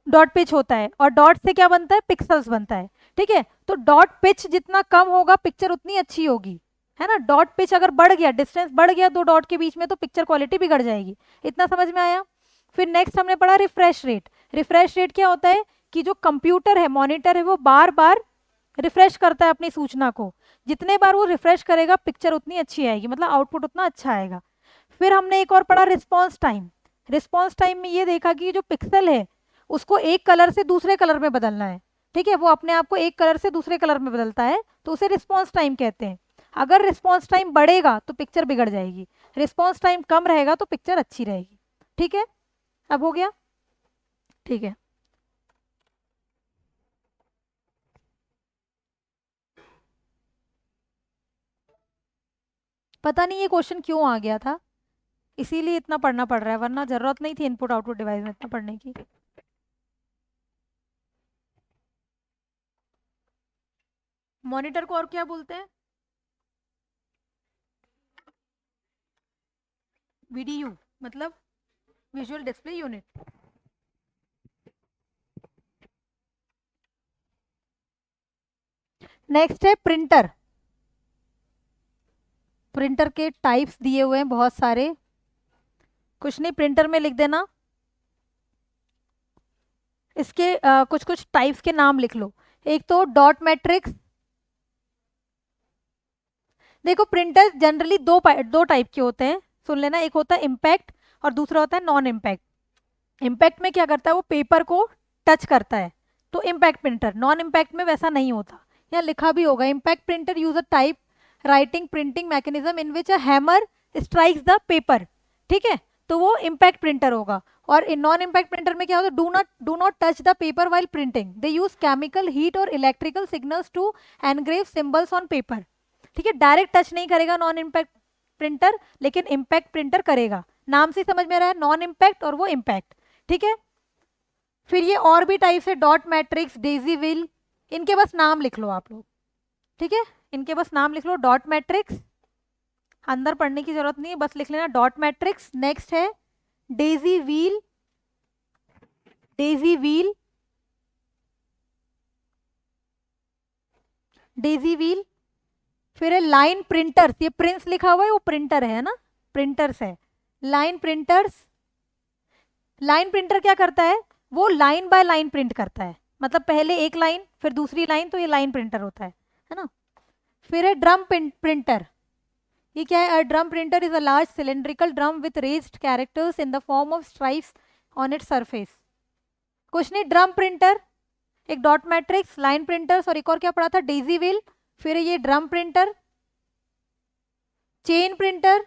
डॉट पिच होता है, और डॉट से क्या बनता है, पिक्सल्स बनता है, ठीक है। तो डॉट पिच जितना कम होगा पिक्चर उतनी अच्छी होगी, है ना। डॉट पिच अगर बढ़ गया, डिस्टेंस बढ़ गया दो डॉट के बीच में, तो पिक्चर क्वालिटी बिगड़ जाएगी। इतना समझ में आया। फिर नेक्स्ट हमने पढ़ा रिफ्रेश रेट। रिफ्रेश रेट क्या होता है कि जो कंप्यूटर है, मॉनिटर है, वो बार बार रिफ्रेश करता है अपनी सूचना को, जितने बार वो रिफ्रेश करेगा पिक्चर उतनी अच्छी आएगी, मतलब आउटपुट उतना अच्छा आएगा। फिर हमने एक और पढ़ा रिस्पॉन्स टाइम। रिस्पॉन्स टाइम में ये देखा कि जो पिक्सल है उसको एक कलर से दूसरे कलर में बदलना है, ठीक है, वो अपने आप को एक कलर से दूसरे कलर में बदलता है, तो उसे रिस्पॉन्स टाइम कहते हैं। अगर रिस्पॉन्स टाइम बढ़ेगा तो पिक्चर बिगड़ जाएगी, रिस्पॉन्स टाइम कम रहेगा तो पिक्चर अच्छी रहेगी, ठीक है। अब हो गया, ठीक है। पता नहीं ये क्वेश्चन क्यों आ गया था, इसीलिए इतना पढ़ना पड़ रहा है, वरना जरूरत नहीं थी इनपुट आउटपुट डिवाइस में इतना पढ़ने की। मॉनिटर को और क्या बोलते हैं, वीडीयू, मतलब विजुअल डिस्प्ले यूनिट। नेक्स्ट है प्रिंटर। प्रिंटर के टाइप्स दिए हुए हैं बहुत सारे, कुछ नहीं प्रिंटर में लिख देना, इसके कुछ कुछ टाइप्स के नाम लिख लो। एक तो डॉट मैट्रिक्स, देखो प्रिंटर जनरली दो टाइप के होते हैं, सुन लेना, एक होता है इम्पैक्ट और दूसरा होता है नॉन इम्पैक्ट। इम्पैक्ट में क्या करता है, वो पेपर को टच करता है, तो इम्पैक्ट प्रिंटर। नॉन इम्पैक्ट में वैसा नहीं होता, यहाँ लिखा भी होगा, impact printer use a type writing printing mechanism in which a hammer strikes the paper, ठीक है, तो वो इम्पैक्ट प्रिंटर होगा। और इन नॉन इम्पैक्ट प्रिंटर में क्या होता है, do not touch the paper while printing, they use chemical heat और electrical signals to engrave symbols on paper, ठीक है। डायरेक्ट टच नहीं करेगा नॉन इम्पैक्ट प्रिंटर, लेकिन इम्पैक्ट प्रिंटर करेगा। नाम से समझ में आ रहा है, नॉन इम्पैक्ट और वो इम्पैक्ट, ठीक है। फिर ये और भी टाइप्स है, डॉट मैट्रिक्स, डेजी व्हील, इनके बस नाम लिख लो आप लोग, ठीक है, इनके बस नाम लिख लो। डॉट मैट्रिक्स, अंदर पढ़ने की जरूरत नहीं है, बस लिख लेना डॉट मैट्रिक्स। नेक्स्ट है Daisy wheel, Daisy wheel, Daisy wheel. फिर है लाइन प्रिंटर्स, ये प्रिंस लिखा हुआ है, वो प्रिंटर है ना, प्रिंटर्स है, लाइन प्रिंटर्स। लाइन प्रिंटर क्या करता है, वो लाइन बाय लाइन प्रिंट करता है, मतलब पहले एक लाइन फिर दूसरी लाइन, तो ये लाइन प्रिंटर होता है ना। फिर है ड्रम प्रिंटर, ये क्या है, drum printer is a large cylindrical drum with raised characters in the form of stripes on its surface. कुछ नहीं, ड्रम प्रिंटर, एक डॉट मैट्रिक्स, लाइन प्रिंटर्स, और एक और क्या पढ़ा था, डेजी व्हील। फिर ये ड्रम प्रिंटर, चेन प्रिंटर,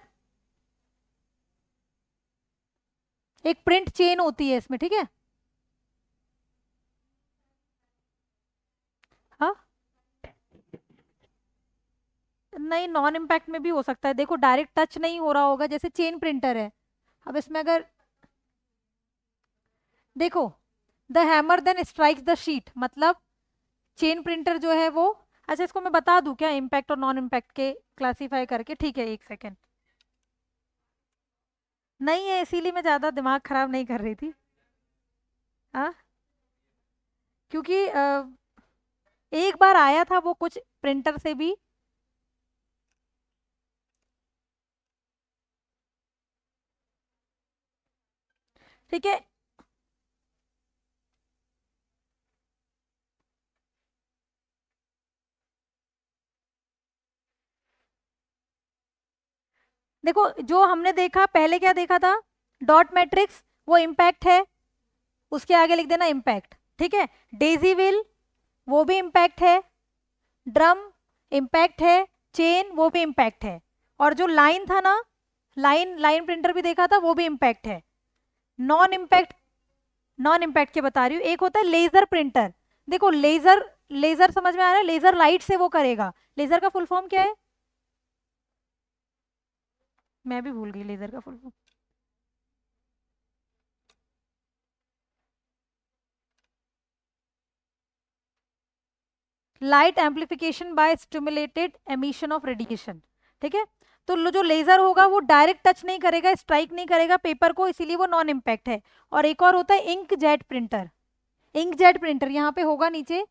एक प्रिंट चेन होती है इसमें, ठीक है। हाँ, नहीं, नॉन इम्पैक्ट में भी हो सकता है, देखो डायरेक्ट टच नहीं हो रहा होगा, जैसे चेन प्रिंटर है। अब इसमें अगर देखो, the hammer then strikes the sheet, मतलब चेन प्रिंटर जो है वो, अच्छा इसको मैं बता दूं क्या, इम्पैक्ट और नॉन इम्पैक्ट के क्लासीफाई करके, ठीक है, एक सेकेंड। नहीं है, इसीलिए मैं ज़्यादा दिमाग खराब नहीं कर रही थी। हाँ, क्योंकि एक बार आया था वो कुछ प्रिंटर से भी। ठीक है, देखो जो हमने देखा पहले, क्या देखा था, डॉट मैट्रिक्स, वो इम्पैक्ट है, उसके आगे लिख देना इम्पैक्ट, ठीक है। डेजी व्हील, वो भी इम्पैक्ट है, ड्रम इम्पैक्ट है, चेन वो भी इम्पैक्ट है, और जो लाइन था ना, लाइन लाइन प्रिंटर भी देखा था, वो भी इम्पैक्ट है। नॉन इम्पैक्ट, नॉन इम्पैक्ट के बता रही हूँ, एक होता है लेजर प्रिंटर। देखो लेजर, लेजर समझ में आ रहा है, लेजर लाइट से वो करेगा। लेजर का फुल फॉर्म क्या है, मैं भी भूल गई लेजर का full form. Light amplification by stimulated emission of radiation, ठीक है। तो जो लेजर होगा वो डायरेक्ट टच नहीं करेगा, स्ट्राइक नहीं करेगा पेपर को, इसीलिए वो नॉन इम्पैक्ट है। और एक और होता है ink jet printer, ink jet printer यहाँ पे होगा नीचे,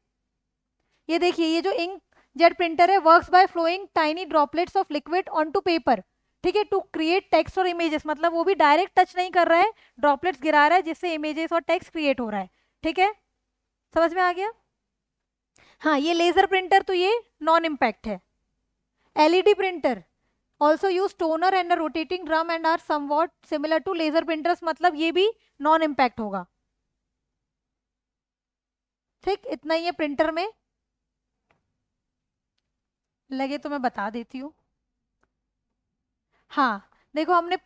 ये देखिए, ये जो इंक जेट प्रिंटर है, works by flowing tiny droplets of liquid on to paper, ठीक है, टू क्रिएट टेक्स्ट और इमेजेस, मतलब वो भी डायरेक्ट टच नहीं कर रहा है, ड्रॉपलेट्स गिरा रहा है, जिससे इमेजेस और टेक्स्ट क्रिएट हो रहा है, ठीक है, समझ में आ गया। हाँ, ये लेजर प्रिंटर तो ये नॉन इम्पैक्ट है। LED printer also use toner and a rotating drum and are somewhat similar to laser printers, मतलब ये भी नॉन इम्पैक्ट होगा, ठीक, इतना ही है प्रिंटर में। लगे तो मैं बता देती हूँ। हाँ, देखो हमने,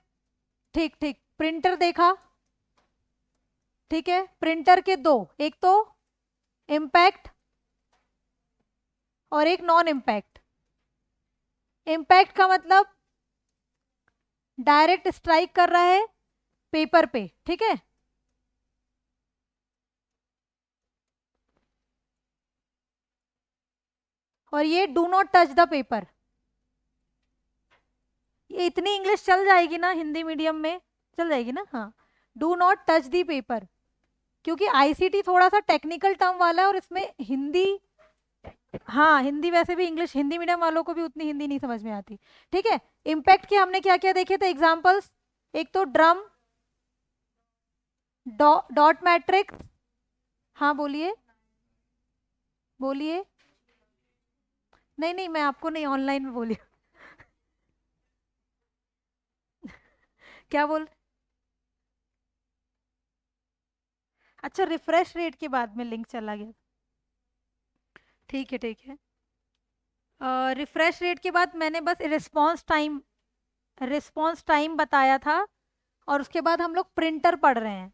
ठीक ठीक, प्रिंटर देखा, ठीक है, प्रिंटर के दो, एक तो इम्पैक्ट और एक नॉन इम्पैक्ट। इम्पैक्ट का मतलब डायरेक्ट स्ट्राइक कर रहा है पेपर पे, ठीक है, और ये do not touch the paper. ये इतनी इंग्लिश चल जाएगी ना हिंदी मीडियम में, चल जाएगी ना, हाँ, do not touch the paper, क्योंकि आईसीटी थोड़ा सा टेक्निकल टर्म वाला है, और इसमें हिंदी, हाँ हिंदी वैसे भी, इंग्लिश हिंदी मीडियम वालों को भी उतनी हिंदी नहीं समझ में आती, ठीक है। इम्पैक्ट के हमने क्या क्या देखे थे एग्जांपल्स, एक तो ड्रम, डॉट मैट्रिक्स, हाँ बोलिए, बोलिए, नहीं नहीं मैं आपको नहीं, ऑनलाइन में बोलिए। क्या बोल? अच्छा, रिफ्रेश रेट के बाद में लिंक चला गया। ठीक है ठीक है। रिफ्रेश रेट के बाद मैंने बस रिस्पॉन्स टाइम बताया था, और उसके बाद हम लोग प्रिंटर पढ़ रहे हैं।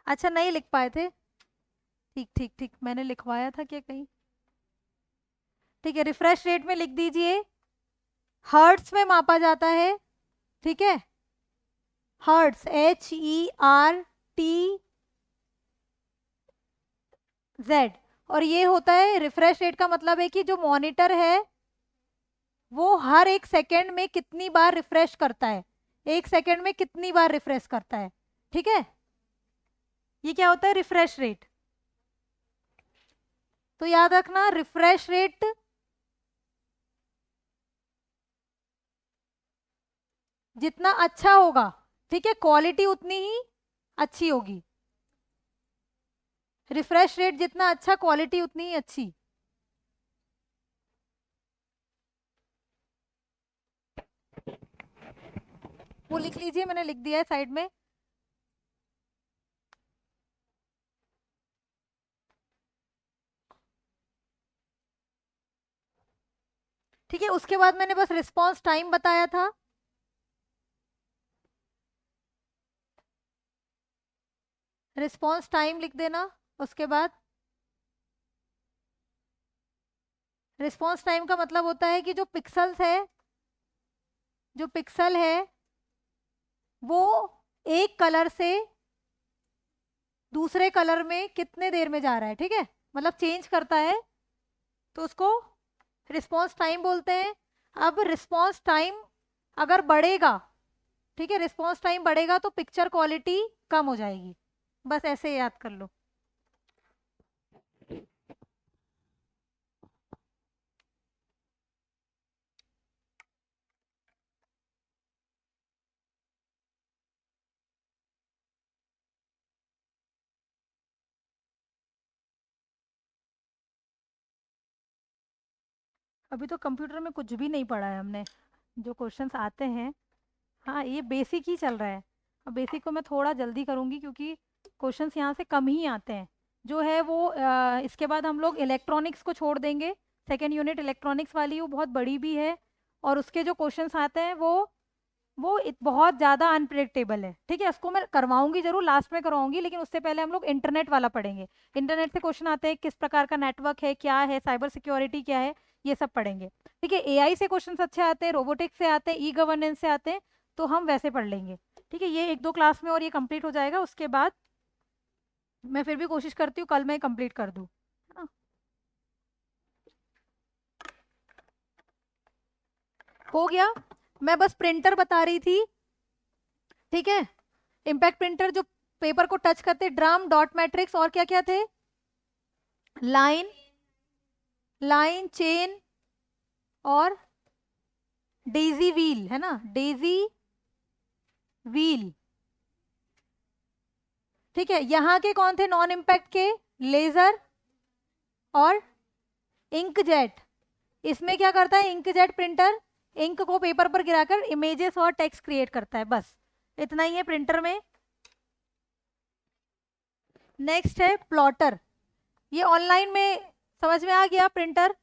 अच्छा, नहीं लिख पाए थे? ठीक ठीक ठीक, मैंने लिखवाया था क्या कहीं? ठीक है, रिफ्रेश रेट में लिख दीजिए, हर्ट्स में मापा जाता है। ठीक है, हर्ट्स, HERT Z। और ये होता है, रिफ्रेश रेट का मतलब है कि जो मॉनिटर है वो हर एक सेकेंड में कितनी बार रिफ्रेश करता है, एक सेकेंड में कितनी बार रिफ्रेश करता है। ठीक है, ये क्या होता है? Refresh rate. तो याद रखना, रिफ्रेश रेट जितना अच्छा होगा, ठीक है, क्वालिटी उतनी ही अच्छी होगी। रिफ्रेश रेट जितना अच्छा, क्वालिटी उतनी ही अच्छी। वो लिख लीजिए, मैंने लिख दिया है साइड में। ठीक है, उसके बाद मैंने बस रिस्पॉन्स टाइम बताया था। रिस्पॉन्स टाइम लिख देना। उसके बाद रिस्पॉन्स टाइम का मतलब होता है कि जो पिक्सल्स है, जो पिक्सल है वो एक कलर से दूसरे कलर में कितने देर में जा रहा है। ठीक है, मतलब चेंज करता है, तो उसको रिस्पॉन्स टाइम बोलते हैं। अब रिस्पॉन्स टाइम अगर बढ़ेगा, ठीक है, रिस्पॉन्स टाइम बढ़ेगा तो पिक्चर क्वालिटी कम हो जाएगी। बस ऐसे याद कर लो। अभी तो कंप्यूटर में कुछ भी नहीं पढ़ा है हमने, जो क्वेश्चंस आते हैं। हाँ, ये बेसिक ही चल रहा है। अब बेसिक को मैं थोड़ा जल्दी करूँगी क्योंकि क्वेश्चंस यहाँ से कम ही आते हैं। जो है वो इसके बाद हम लोग इलेक्ट्रॉनिक्स को छोड़ देंगे। सेकेंड यूनिट इलेक्ट्रॉनिक्स वाली, वो बहुत बड़ी भी है, और उसके जो क्वेश्चंस आते हैं वो बहुत ज़्यादा अनप्रिडिक्टेबल है। ठीक है, उसको मैं करवाऊंगी जरूर, लास्ट में करवाऊंगी, लेकिन उससे पहले हम लोग इंटरनेट वाला पढ़ेंगे। इंटरनेट से क्वेश्चन आते हैं, किस प्रकार का नेटवर्क है, क्या है, साइबर सिक्योरिटी क्या है, ये सब पढ़ेंगे। ठीक है, एआई से क्वेश्चन अच्छे आते हैं, रोबोटिक्स से आते हैं, ई गवर्नेंस से आते हैं, तो हम वैसे पढ़ लेंगे। ठीक है, ये एक दो क्लास में और ये कंप्लीट हो जाएगा। उसके बाद मैं फिर भी कोशिश करती हूँ कल मैं कंप्लीट कर दूँ, है ना? हो गया। मैं बस प्रिंटर बता रही थी। ठीक है, इम्पैक्ट प्रिंटर जो पेपर को टच करते, ड्रम, डॉट मैट्रिक्स, और क्या क्या थे? लाइन, लाइन, चेन, और डेजी व्हील, है ना, डेजी व्हील। ठीक है, यहाँ के कौन थे नॉन इम्पैक्ट के? लेजर और इंकजेट। इसमें क्या करता है इंकजेट प्रिंटर? इंक को पेपर पर गिराकर इमेजेस और टेक्स्ट क्रिएट करता है। बस इतना ही है प्रिंटर में। नेक्स्ट है प्लॉटर। ये ऑनलाइन में समझ में आ गया, प्रिंटर।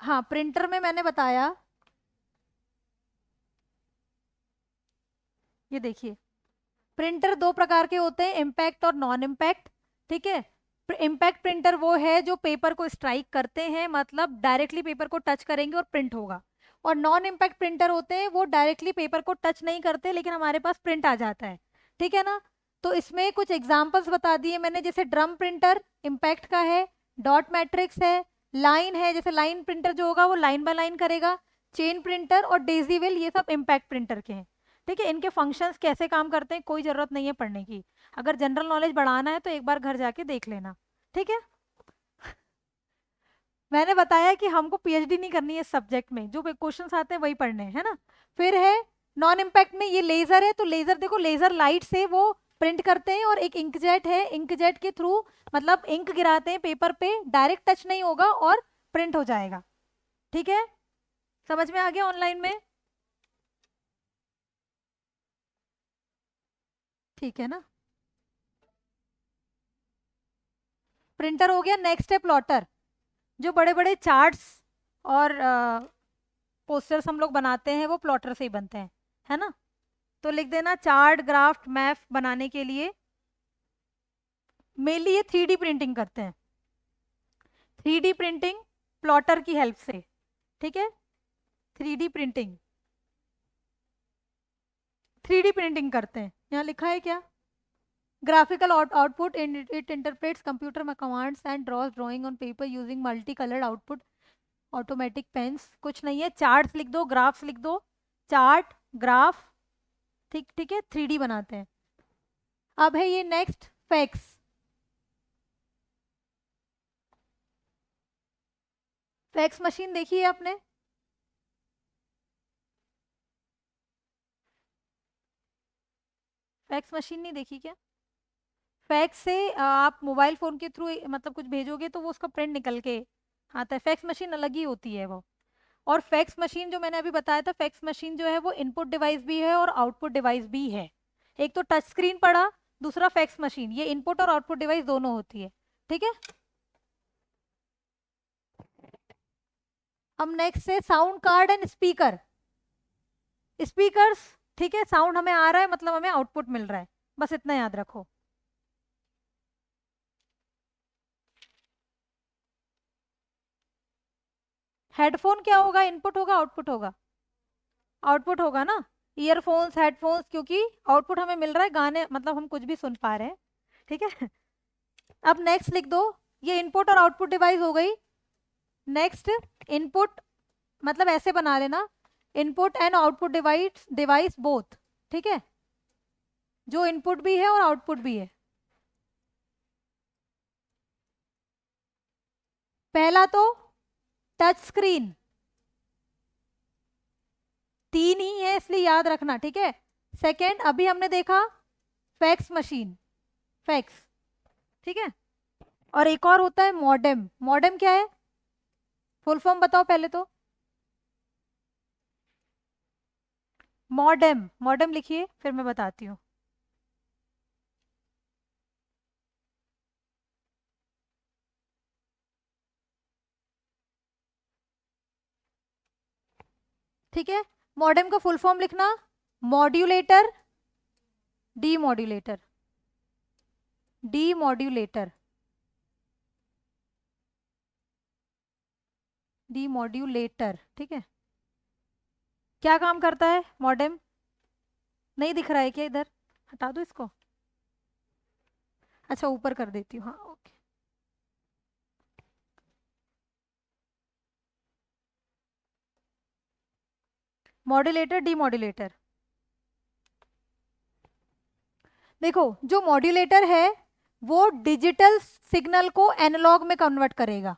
हाँ, प्रिंटर में मैंने बताया, ये देखिए, प्रिंटर दो प्रकार के होते हैं, इम्पैक्ट और नॉन इम्पैक्ट। ठीक है, इम्पैक्ट प्रिंटर वो है जो पेपर को स्ट्राइक करते हैं, मतलब डायरेक्टली पेपर को टच करेंगे और प्रिंट होगा। और नॉन इम्पैक्ट प्रिंटर होते हैं वो डायरेक्टली पेपर को टच नहीं करते, लेकिन हमारे पास प्रिंट आ जाता है। ठीक है ना? तो इसमें कुछ एग्जाम्पल्स बता दिए मैंने, जैसे ड्रम प्रिंटर इम्पैक्ट का है, डॉट मैट्रिक्स है, लाइन है, जैसे लाइन प्रिंटर जो होगा वो लाइन बाय लाइन करेगा, चेन प्रिंटर और डेजी व्हील, ये सब इम्पैक्ट प्रिंटर के हैं। ठीक है, इनके फंक्शंस कैसे काम करते हैं कोई जरूरत नहीं है पढ़ने की। अगर जनरल नॉलेज बढ़ाना है तो एक बार घर जाके देख लेना। ठीक है, मैंने बताया कि हमको पीएचडी नहीं करनी है इस सब्जेक्ट में, जो क्वेश्चंस आते हैं वही पढ़ने हैं, है ना? फिर है नॉन इम्पैक्ट में, ये लेजर है, तो लेजर देखो, लेजर लाइट से वो प्रिंट करते हैं और एक इंकजेट है, इंकजेट के थ्रू मतलब इंक गिराते हैं पेपर पे, डायरेक्ट टच नहीं होगा और प्रिंट हो जाएगा। ठीक है, समझ में आ गया ऑनलाइन में? ठीक है ना, प्रिंटर हो गया। नेक्स्ट है प्लॉटर। जो बड़े बड़े चार्ट्स और पोस्टर्स हम लोग बनाते हैं वो प्लॉटर से ही बनते हैं, है ना? तो लिख देना चार्ट ग्राफ मैप बनाने के लिए मेनली ये 3D प्रिंटिंग करते हैं। 3D प्रिंटिंग प्लॉटर की हेल्प से, ठीक है? 3D प्रिंटिंग, 3D प्रिंटिंग करते हैं। यहाँ लिखा है क्या? Graphical output it interprets computer commands and draws drawing on paper using multi coloured output automatic pens. कुछ नहीं है, चार्ट्स लिख दो, ग्राफ्स लिख दो, चार्ट ग्राफ, ठीक ठीक है, 3D बनाते हैं। अब है ये नेक्स्ट फैक्स। फैक्स मशीन देखी है आपने? फैक्स मशीन नहीं देखी क्या? फैक्स से आप मोबाइल फोन के थ्रू मतलब कुछ भेजोगे तो वो उसका प्रिंट निकल के आता है। फैक्स मशीन अलग ही होती है वो। और फैक्स मशीन जो मैंने अभी बताया था, फैक्स मशीन जो है वो इनपुट डिवाइस भी है और आउटपुट डिवाइस भी है। एक तो टच स्क्रीन पड़ा, दूसरा फैक्स मशीन, ये इनपुट और आउटपुट डिवाइस दोनों होती है। ठीक है, अब नेक्स्ट है sound card and speaker. Speakers, ठीक है, साउंड हमें आ रहा है मतलब हमें आउटपुट मिल रहा है, बस इतना याद रखो। हेडफोन क्या होगा, इनपुट होगा आउटपुट होगा? आउटपुट होगा ना। ईयरफोन्स हेडफोन्स, क्योंकि आउटपुट हमें मिल रहा है, गाने मतलब हम कुछ भी सुन पा रहे हैं। ठीक है, अब नेक्स्ट लिख दो, ये इनपुट और आउटपुट डिवाइस हो गई। नेक्स्ट इनपुट, मतलब ऐसे बना लेना, input and output device device both. ठीक है, जो इनपुट भी है और आउटपुट भी है। पहला तो टच स्क्रीन, तीन ही है इसलिए याद रखना, ठीक है? सेकेंड अभी हमने देखा फैक्स मशीन, फैक्स, ठीक है? और एक और होता है मॉडेम। मॉडेम क्या है, फुल फॉर्म बताओ पहले तो। मॉडेम, मॉडेम लिखिए फिर मैं बताती हूँ। ठीक है, मॉडेम का फुल फॉर्म लिखना, मॉड्यूलेटर, डीमॉड्यूलेटर, डीमॉड्यूलेटर, डीमॉड्यूलेटर, ठीक है? क्या काम करता है मॉडेम? नहीं दिख रहा है क्या इधर? हटा दो इसको, अच्छा ऊपर कर देती हूँ, हाँ ओके। मॉड्यूलेटर डीमॉड्यूलेटर, देखो जो मॉड्यूलेटर है वो डिजिटल सिग्नल को एनालॉग में कन्वर्ट करेगा।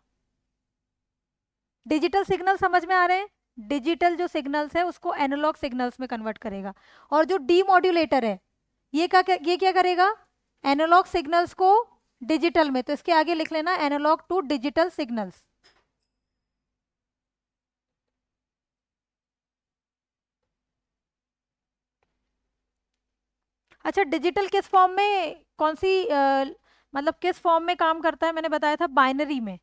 डिजिटल सिग्नल समझ में आ रहे हैं? डिजिटल जो सिग्नल्स है उसको एनालॉग सिग्नल्स में कन्वर्ट करेगा। और जो डीमॉड्यूलेटर है ये क्या करेगा, एनालॉग सिग्नल्स को डिजिटल में, तो इसके आगे लिख लेना एनालॉग टू डिजिटल सिग्नल्स। अच्छा, डिजिटल किस फॉर्म में, कौन सी मतलब किस फॉर्म में काम करता है? मैंने बताया था बाइनरी में।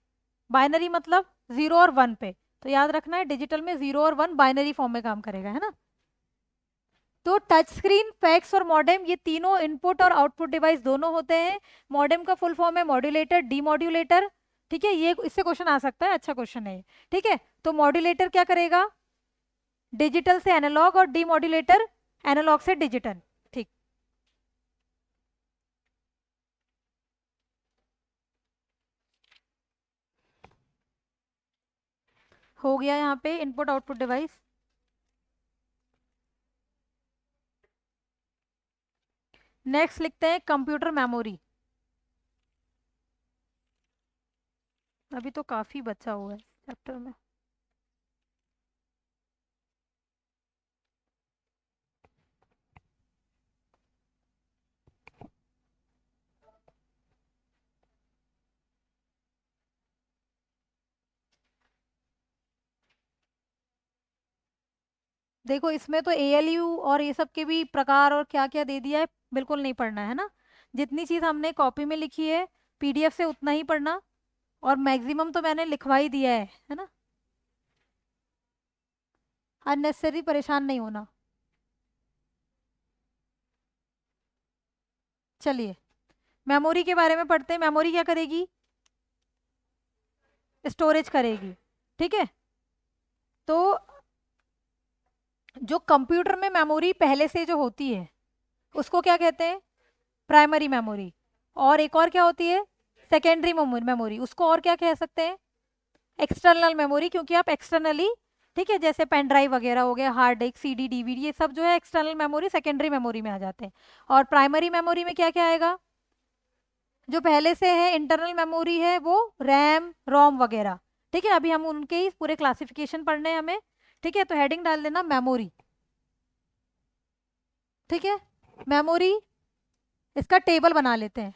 बाइनरी मतलब जीरो और वन पे, तो याद रखना है डिजिटल में जीरो और वन बाइनरी फॉर्म में काम करेगा, है ना? तो टच स्क्रीन, फैक्स और मॉडेम ये तीनों इनपुट और आउटपुट डिवाइस दोनों होते हैं। मॉडेम का फुल फॉर्म है मॉड्यूलेटर डीमॉड्यूलेटर। ठीक है, ये इससे क्वेश्चन आ सकता है, अच्छा क्वेश्चन है ये। ठीक है, तो मॉड्यूलेटर क्या करेगा, डिजिटल से एनालॉग, और डीमॉड्यूलेटर एनालॉग से डिजिटल। ठीक, हो गया यहाँ पे इनपुट आउटपुट डिवाइस। नेक्स्ट लिखते हैं कंप्यूटर मेमोरी। अभी तो काफी बचा हुआ है चैप्टर में। देखो इसमें तो ALU और ये सब के भी प्रकार और क्या क्या दे दिया है, बिल्कुल नहीं पढ़ना है ना। जितनी चीज़ हमने कॉपी में लिखी है PDF से उतना ही पढ़ना, और मैक्सिमम तो मैंने लिखवा ही दिया है ना। अननेसेसरी परेशान नहीं होना। चलिए मेमोरी के बारे में पढ़ते हैं। मेमोरी क्या करेगी? स्टोरेज करेगी। ठीक है, तो जो कंप्यूटर में मेमोरी पहले से जो होती है उसको क्या कहते हैं? Primary memory. और एक और क्या होती है? Secondary memory. उसको और क्या कह सकते हैं? एक्सटर्नल मेमोरी, क्योंकि आप एक्सटर्नली, ठीक है, जैसे पेन ड्राइव वगैरह हो गया, हार्ड डिस्क, CD DVD, ये सब जो है एक्सटर्नल मेमोरी सेकेंडरी मेमोरी में आ जाते हैं। और प्राइमरी मेमोरी में क्या क्या आएगा? जो पहले से है इंटरनल मेमोरी है वो रैम रोम वगैरह। ठीक है, अभी हम उनके ही पूरे क्लासिफिकेशन पढ़ने हैं हमें। ठीक है, तो हेडिंग डाल देना मेमोरी। ठीक है, मेमोरी, इसका टेबल बना लेते हैं।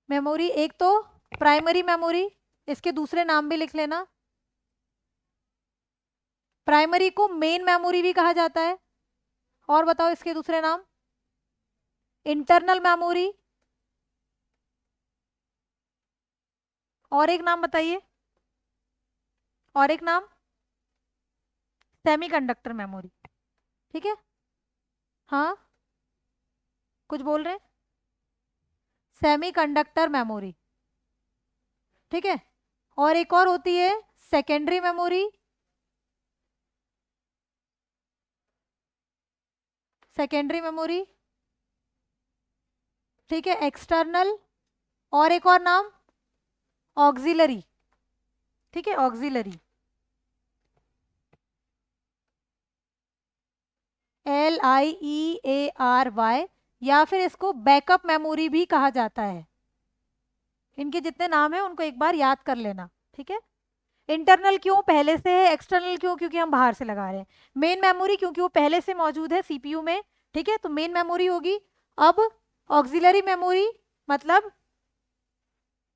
मेमोरी एक तो प्राइमरी मेमोरी, इसके दूसरे नाम भी लिख लेना। प्राइमरी को मेन मेमोरी भी कहा जाता है। और बताओ इसके दूसरे नाम? Internal memory. और एक नाम बताइए, और एक नाम? Semiconductor memory. ठीक है, हाँ कुछ बोल रहे हैं? Semiconductor memory. ठीक है, और एक और होती है सेकेंडरी मेमोरी। सेकेंडरी मेमोरी, ठीक है, एक्सटर्नल। और एक और नाम ऑक्सिलरी। ठीक है, ऑक्सिलरी, LIEARY, या फिर इसको बैकअप मेमोरी भी कहा जाता है। इनके जितने नाम है उनको एक बार याद कर लेना। ठीक है, इंटरनल क्यों पहले से है, एक्सटर्नल क्यों क्योंकि हम बाहर से लगा रहे हैं, मेन मेमोरी क्योंकि वो पहले से मौजूद है CPU में। ठीक है, तो मेन मेमोरी होगी। अब ऑक्सिलरी मेमोरी मतलब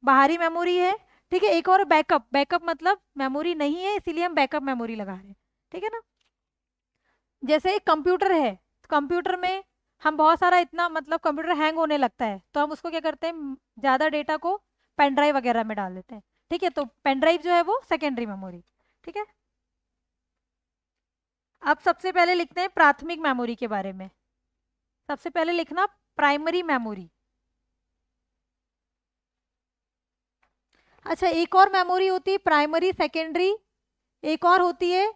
बाहरी मेमोरी है। ठीक है, एक और बैकअप। बैकअप मतलब मेमोरी नहीं है इसीलिए हम बैकअप मेमोरी लगा रहे हैं। ठीक है ना, जैसे एक कंप्यूटर है, कंप्यूटर में हम बहुत सारा इतना मतलब कंप्यूटर हैंग होने लगता है तो हम उसको क्या करते हैं, ज़्यादा डेटा को पेन ड्राइव वगैरह में डाल देते हैं। ठीक है, तो पेन ड्राइव जो है वो सेकेंडरी मेमोरी। ठीक है, अब सबसे पहले लिखते हैं प्राथमिक मेमोरी के बारे में। सबसे पहले लिखना प्राइमरी मेमोरी। अच्छा, एक और मेमोरी होती है प्राइमरी सेकेंडरी, एक और होती है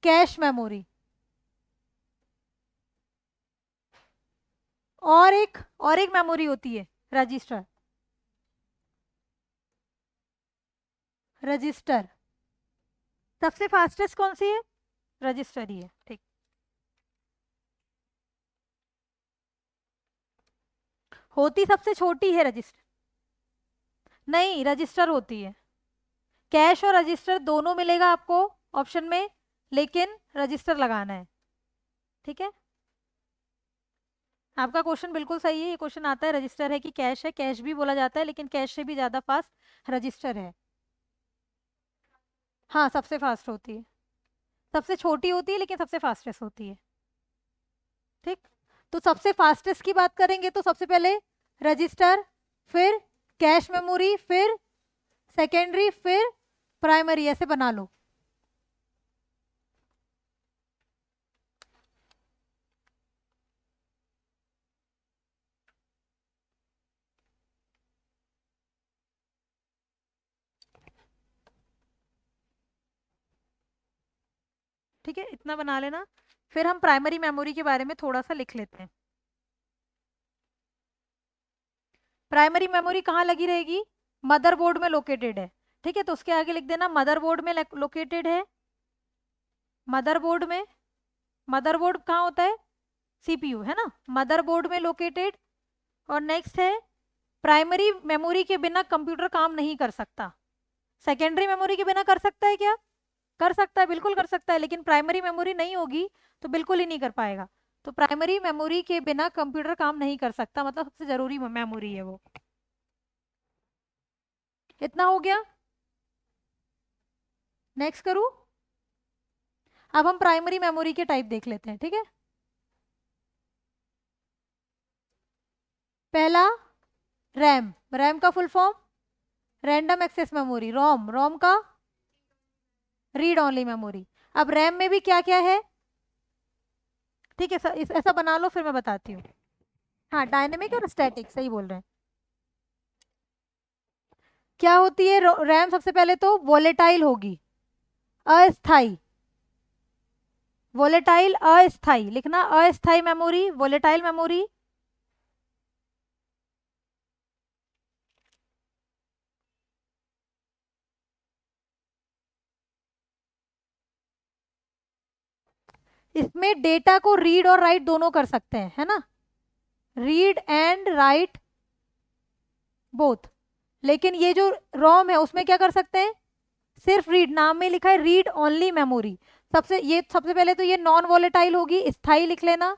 कैश मेमोरी। और एक मेमोरी होती है रजिस्टर। रजिस्टर सबसे फास्टेस्ट कौन सी है? रजिस्टर ही है। ठीक, होती सबसे छोटी है रजिस्टर। नहीं, रजिस्टर होती है। कैश और रजिस्टर दोनों मिलेगा आपको ऑप्शन में, लेकिन रजिस्टर लगाना है। ठीक है, आपका क्वेश्चन बिल्कुल सही है। ये क्वेश्चन आता है रजिस्टर है कि कैश है, कैश भी बोला जाता है लेकिन कैश से भी ज़्यादा फास्ट रजिस्टर है। हाँ, सबसे फास्ट होती है। सबसे छोटी होती है लेकिन सबसे फास्टेस्ट होती है। ठीक, तो सबसे फास्टेस्ट की बात करेंगे तो सबसे पहले रजिस्टर, फिर कैश मेमोरी, फिर सेकेंडरी, फिर प्राइमरी, ऐसे बना लो। ठीक है, इतना बना लेना। फिर हम प्राइमरी मेमोरी के बारे में थोड़ा सा लिख लेते हैं। प्राइमरी मेमोरी कहाँ लगी रहेगी? मदरबोर्ड में लोकेटेड है। ठीक है, तो उसके आगे लिख देना मदरबोर्ड में लोकेटेड है। मदरबोर्ड में, मदरबोर्ड कहाँ होता है? CPU है ना, मदरबोर्ड में लोकेटेड। और नेक्स्ट है प्राइमरी मेमोरी के बिना कंप्यूटर काम नहीं कर सकता। सेकेंडरी मेमोरी के बिना कर सकता है क्या? कर सकता है, बिल्कुल कर सकता है, लेकिन प्राइमरी मेमोरी नहीं होगी तो बिल्कुल ही नहीं कर पाएगा। तो प्राइमरी मेमोरी के बिना कंप्यूटर काम नहीं कर सकता, मतलब सबसे जरूरी मेमोरी है वो। इतना हो गया। नेक्स्ट करूँ? अब हम प्राइमरी मेमोरी के टाइप देख लेते हैं, ठीक है। पहला रैम, रैम का full form random access memory, ROM, ROM का रीड ओनली मेमोरी। अब रैम में भी क्या क्या है, ठीक है, ऐसा बना लो फिर मैं बताती हूँ। हाँ, डायनेमिक और स्टैटिक, सही बोल रहे हैं। क्या होती है रैम, सबसे पहले तो वोलेटाइल होगी, अस्थाई, वोलेटाइल अस्थाई लिखना, अस्थाई मेमोरी, वोलेटाइल मेमोरी। इसमें डेटा को रीड और राइट दोनों कर सकते हैं, है ना, रीड एंड राइट बोथ। लेकिन ये जो रोम है उसमें क्या कर सकते हैं, सिर्फ रीड, नाम में लिखा है रीड ओनली मेमोरी। सबसे पहले तो ये नॉन वोलेटाइल होगी, स्थाई लिख लेना।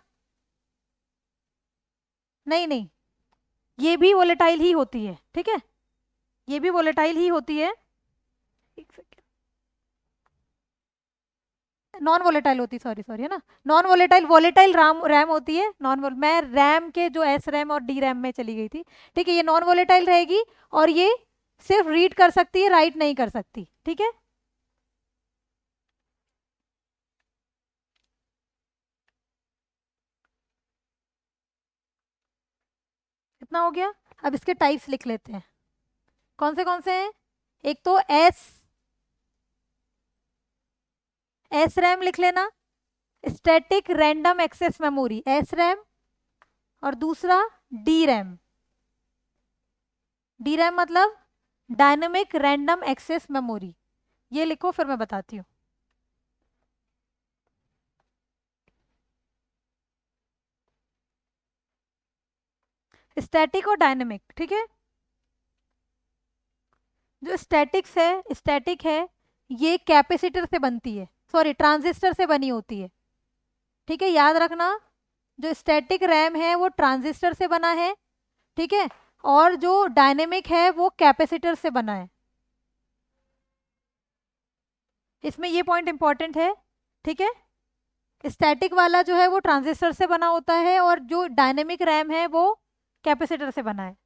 नहीं नहीं, ये भी वोलेटाइल ही होती है, ठीक है, ये भी वोलेटाइल ही होती है। एक सेकेंड, नॉन वोलेटाइल होती, सॉरी सॉरी, है ना, non volatile, volatile RAM RAM होती है, मैं रैम के जो एस रैम और डी रैम में चली गई थी, ठीक है। ये नॉन वोलेटाइल रहेगी और ये सिर्फ रीड कर सकती है, राइट नहीं कर सकती, ठीक है। इतना हो गया। अब इसके टाइप्स लिख लेते हैं, कौन से हैं। एक तो एस रैम लिख लेना, static random access memory, S RAM. और दूसरा डी रैम, डी रैम मतलब डायनेमिक रैंडम एक्सेस मेमोरी। ये लिखो फिर मैं बताती हूँ। स्टैटिक और डायनेमिक, ठीक है। जो स्टैटिक है ये कैपेसिटर से बनती है, सॉरी ट्रांजिस्टर से बनी होती है, ठीक है, याद रखना। जो स्टैटिक रैम है वो ट्रांजिस्टर से बना है, ठीक है, और जो डायनेमिक है वो कैपेसिटर से बना है। इसमें ये पॉइंट इंपॉर्टेंट है, ठीक है। स्टैटिक वाला जो है वो ट्रांजिस्टर से बना होता है और जो डायनेमिक रैम है वो कैपेसिटर से बना है।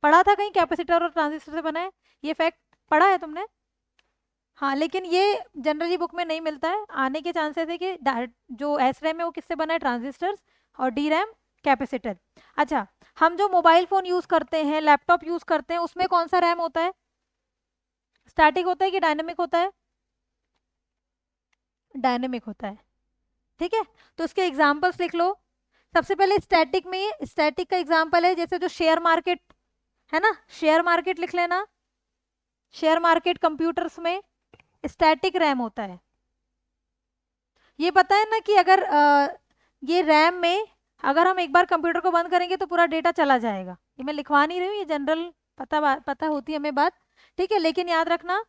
पढ़ा था कहीं कैपेसिटर और ट्रांजिस्टर से बना है, ये फैक्ट पढ़ा है तुमने। हाँ, लेकिन ये जनरली बुक में नहीं मिलता है, आने के चांसेस है कि जो एस रैम है वो किससे बना है, ट्रांजिस्टर्स, और डी रैम कैपेसिटर। अच्छा, हम जो मोबाइल फोन यूज करते हैं, लैपटॉप यूज करते हैं, उसमें कौन सा रैम होता है, स्टैटिक होता है कि डायनेमिक होता है, डायनेमिक होता है, ठीक है। तो उसके एग्जाम्पल्स लिख लो। सबसे पहले स्टैटिक में, स्टैटिक का एग्जाम्पल है जैसे जो शेयर मार्केट है ना, शेयर मार्केट लिख लेना, शेयर मार्केट कंप्यूटर्स में स्टैटिक रैम होता है। ये पता है ना कि अगर ये रैम में अगर हम एक बार कंप्यूटर को बंद करेंगे तो पूरा डेटा चला जाएगा। ये मैं लिखवा नहीं रही हूँ, ये जनरल पता होती है हमें बात, ठीक है। लेकिन याद रखना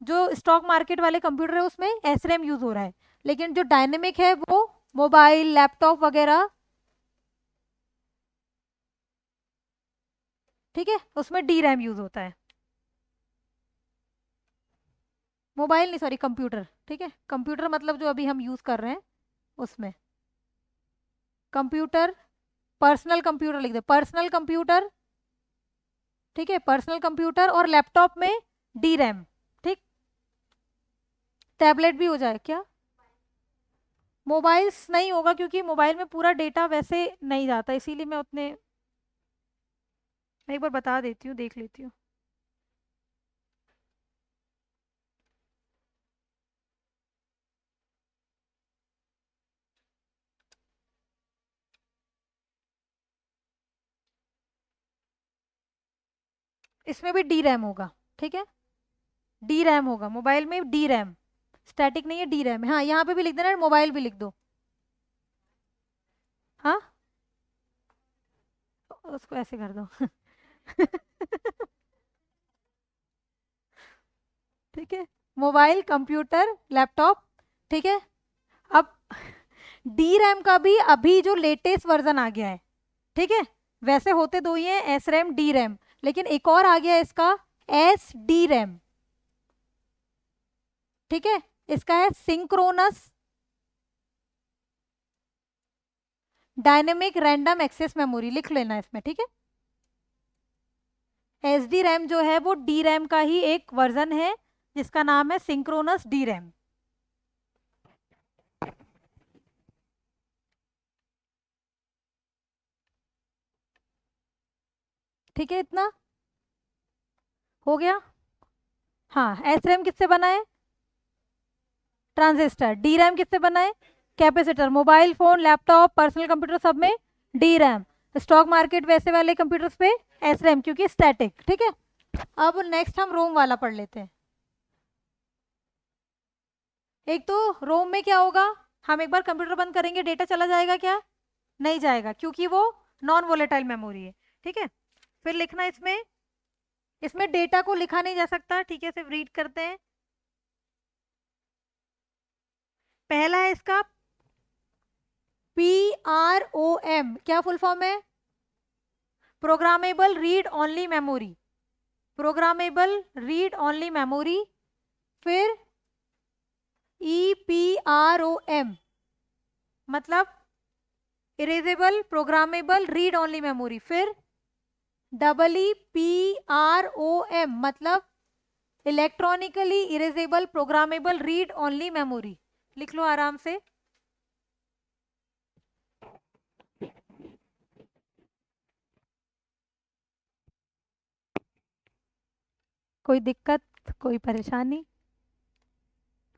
जो स्टॉक मार्केट वाले कंप्यूटर है उसमें एस रैम यूज हो रहा है, लेकिन जो डायनेमिक है वो मोबाइल लैपटॉप वगैरह, ठीक है, उसमें डी रैम यूज होता है। मोबाइल नहीं, सॉरी, कंप्यूटर, ठीक है, कंप्यूटर मतलब जो अभी हम यूज कर रहे हैं उसमें कंप्यूटर, पर्सनल कंप्यूटर लिख दे, पर्सनल कंप्यूटर, ठीक है, पर्सनल कंप्यूटर और लैपटॉप में डी रैम, ठीक। टैबलेट भी हो जाए क्या, मोबाइल्स नहीं होगा क्योंकि मोबाइल में पूरा डेटा वैसे नहीं जाता, इसीलिए मैं एक बार बता देती हूँ, देख लेती हूँ। इसमें भी डी रैम होगा, ठीक है, डी रैम होगा मोबाइल में, डी रैम, स्टैटिक नहीं है, डी रैम है। हाँ, यहाँ पे भी लिख देना, मोबाइल भी लिख दो। हाँ, उसको ऐसे कर दो ठीक है, मोबाइल कंप्यूटर लैपटॉप, ठीक है। अब डी रैम का भी अभी जो लेटेस्ट वर्जन आ गया है, ठीक है, वैसे होते दो ही हैं, एस रैम डी रैम, लेकिन एक और आ गया है इसका, एस डी रैम, ठीक है। इसका है synchronous dynamic random access memory लिख लेना इसमें, ठीक है। एस डी रैम जो है वो डी रैम का ही एक वर्जन है जिसका नाम है सिंक्रोनस डी रैम। ठीक है, इतना हो गया। हाँ, एस रैम किससे बना है? ट्रांजिस्टर। डी रैम किससे बना है? Capacitor. Mobile phone, laptop, personal computer सब में डी रैम। स्टॉक मार्केट वैसे वाले कंप्यूटर्स पे एस रैम, क्योंकि स्टैटिक। ठीक है, अब नेक्स्ट हम रोम वाला पढ़ लेते हैं। एक तो रोम में क्या होगा, हम एक बार कंप्यूटर बंद करेंगे, डेटा चला जाएगा क्या? नहीं जाएगा, क्योंकि वो नॉन वोलेटाइल मेमोरी है। ठीक है, फिर लिखना इसमें, इसमें डेटा को लिखा नहीं जा सकता। ठीक है, सिर्फ रीड करते हैं। पहला है इसका PROM, क्या फुल फॉर्म है? Programmable read only memory. Programmable read only memory. फिर EPROM मतलब erasable programmable read only memory. फिर EEPROM मतलब electronically erasable programmable read only memory. लिख लो आराम से। कोई दिक्कत, कोई परेशानी,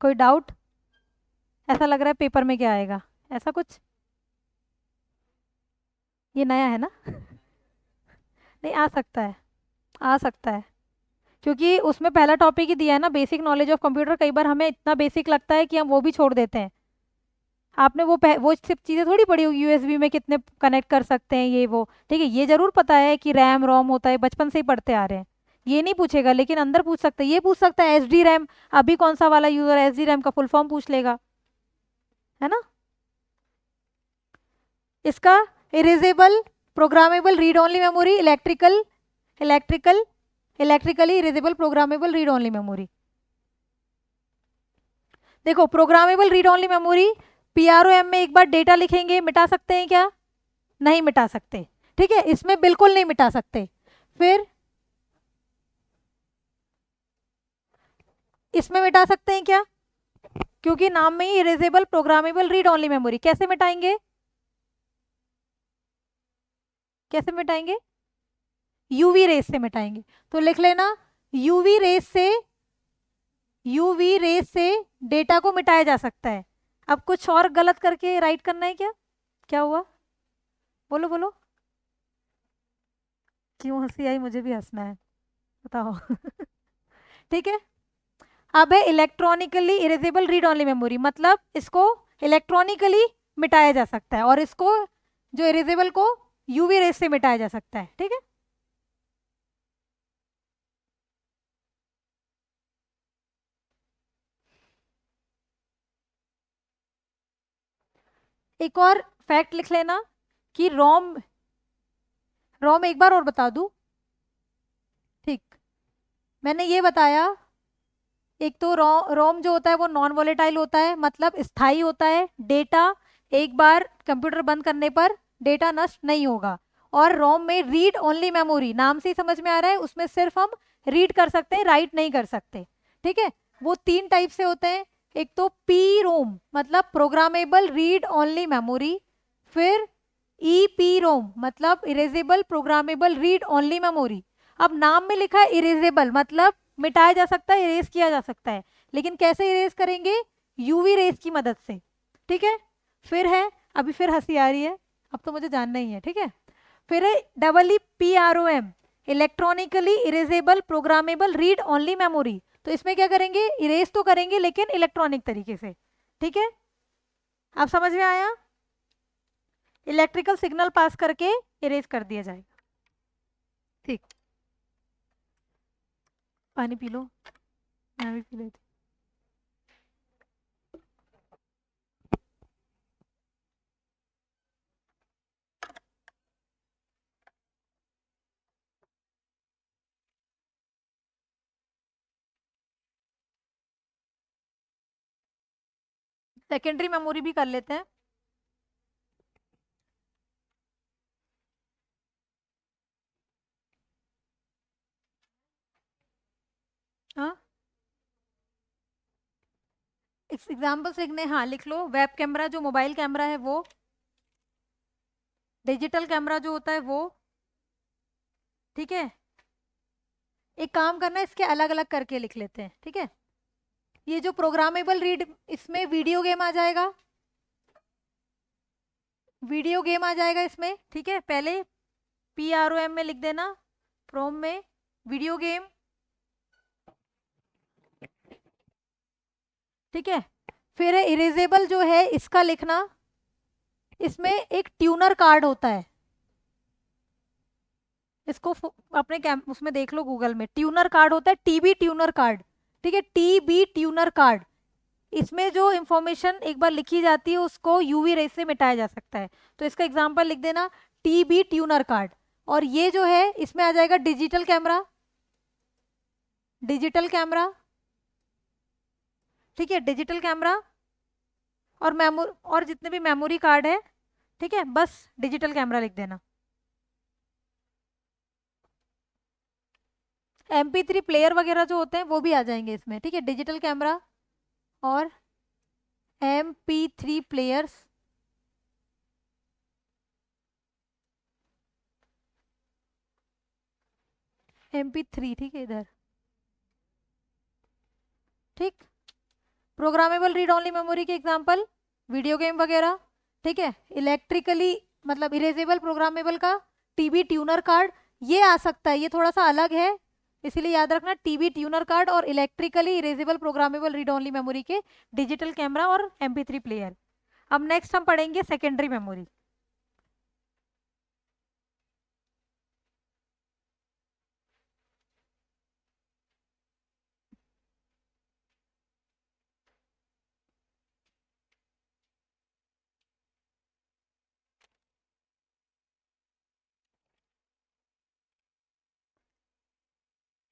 कोई डाउट? ऐसा लग रहा है पेपर में क्या आएगा, ऐसा कुछ? ये नया है ना? नहीं, आ सकता है, आ सकता है, क्योंकि उसमें पहला टॉपिक ही दिया है ना, बेसिक नॉलेज ऑफ कंप्यूटर। कई बार हमें इतना बेसिक लगता है कि हम वो भी छोड़ देते हैं। आपने वो सिर्फ चीज़ें थोड़ी पढ़ी होगी, यूएसबी में कितने कनेक्ट कर सकते हैं, ये वो। ठीक है, ये जरूर पता है कि रैम रोम होता है, बचपन से ही पढ़ते आ रहे हैं। ये नहीं पूछेगा, लेकिन अंदर पूछ सकता है, ये पूछ सकता है एसडी रैम अभी कौन सा वाला यूजर है, एसडी रैम का फुल फॉर्म पूछ लेगा, है ना। इसका erasable programmable read only memory, electrical electrically erasable programmable read only memory. देखो, प्रोग्रामेबल रीड ओनली मेमोरी, पीआरओएम में एक बार डेटा लिखेंगे, मिटा सकते हैं क्या? नहीं मिटा सकते। ठीक है, इसमें बिल्कुल नहीं मिटा सकते। फिर इसमें मिटा सकते हैं क्या? क्योंकि नाम में ही erasable programmable read only memory. कैसे मिटाएंगे? कैसे मिटाएंगे? यूवी रेस से मिटाएंगे। तो लिख लेना, यूवी रेस से, यूवी रेस से डेटा को मिटाया जा सकता है। अब कुछ और गलत करके राइट करना है क्या? क्या हुआ? बोलो बोलो। क्यों हंसी आई? मुझे भी हंसना है, बताओ। ठीक है, अब है electronically erasable read only memory, मतलब इसको इलेक्ट्रॉनिकली मिटाया जा सकता है, और इसको जो इरेजेबल को यूवी रेस से मिटाया जा सकता है। ठीक है, एक और फैक्ट लिख लेना कि रोम, रोम एक बार और बता दूं। ठीक, मैंने ये बताया, एक तो रोम जो होता है वो नॉन वोलेटाइल होता है, मतलब स्थायी होता है। डेटा एक बार कंप्यूटर बंद करने पर डेटा नष्ट नहीं होगा। और रोम में रीड ओनली मेमोरी, नाम से ही समझ में आ रहा है, उसमें सिर्फ हम रीड कर सकते हैं, राइट नहीं कर सकते। ठीक है, वो तीन टाइप से होते हैं। एक तो पी रोम मतलब प्रोग्रामेबल रीड ओनली मेमोरी। फिर ई पी रोम मतलब erasable programmable read only memory. अब नाम में लिखा है इरेजेबल, मतलब मिटाया जा सकता है, इरेज किया जा सकता है, लेकिन कैसे इरेज करेंगे? यूवी रेज की मदद से। ठीक है, फिर है, अभी फिर हंसी आ रही है, अब तो मुझे जानना ही है। ठीक है, फिर है EEPROM, electronically erasable programmable read only memory. तो इसमें क्या करेंगे? इरेज तो करेंगे, लेकिन इलेक्ट्रॉनिक तरीके से। ठीक है, आप समझ में आया? इलेक्ट्रिकल सिग्नल पास करके इरेज कर दिया जाएगा। ठीक, पानी पी लो, मैं भी पी लेती। सेकेंडरी मेमोरी भी कर लेते हैं। एग्जाम्पल्स लिखने, हाँ लिख लो। वेब कैमरा जो मोबाइल कैमरा है वो, डिजिटल कैमरा जो होता है वो, ठीक है। एक काम करना, इसके अलग अलग करके लिख लेते हैं, ठीक है। ये जो प्रोग्रामेबल रीड, इसमें वीडियो गेम आ जाएगा, वीडियो गेम आ जाएगा इसमें, ठीक है। पहले PROM में लिख देना, प्रोम में वीडियो गेम, ठीक है। फिर इरेजेबल जो है इसका लिखना, इसमें एक ट्यूनर कार्ड होता है, इसको अपने उसमें देख लो गूगल में, ट्यूनर कार्ड होता है, टीबी ट्यूनर कार्ड, ठीक है, टीबी ट्यूनर कार्ड। इसमें जो इंफॉर्मेशन एक बार लिखी जाती है उसको यूवी रे से मिटाया जा सकता है। तो इसका एग्जांपल लिख देना, टीबी ट्यूनर कार्ड। और ये जो है इसमें आ जाएगा डिजिटल कैमरा, डिजिटल कैमरा, ठीक है, डिजिटल कैमरा। और मेमोरी, और जितने भी मेमोरी कार्ड है, ठीक है, बस डिजिटल कैमरा लिख देना। MP3 प्लेयर वगैरह जो होते हैं वो भी आ जाएंगे इसमें, ठीक है, डिजिटल कैमरा और MP3 प्लेयर्स, MP3, ठीक है, इधर, ठीक। प्रोग्रामेबल रीड ओनली मेमोरी के एग्जांपल वीडियो गेम वगैरह, ठीक है। इलेक्ट्रिकली मतलब इरेजेबल प्रोग्रामेबल का टीबी ट्यूनर कार्ड, ये आ सकता है, ये थोड़ा सा अलग है, इसीलिए याद रखना, टीबी ट्यूनर कार्ड और electrically erasable programmable read only memory के डिजिटल कैमरा और MP3 प्लेयर। अब नेक्स्ट हम पढ़ेंगे सेकेंडरी मेमोरी।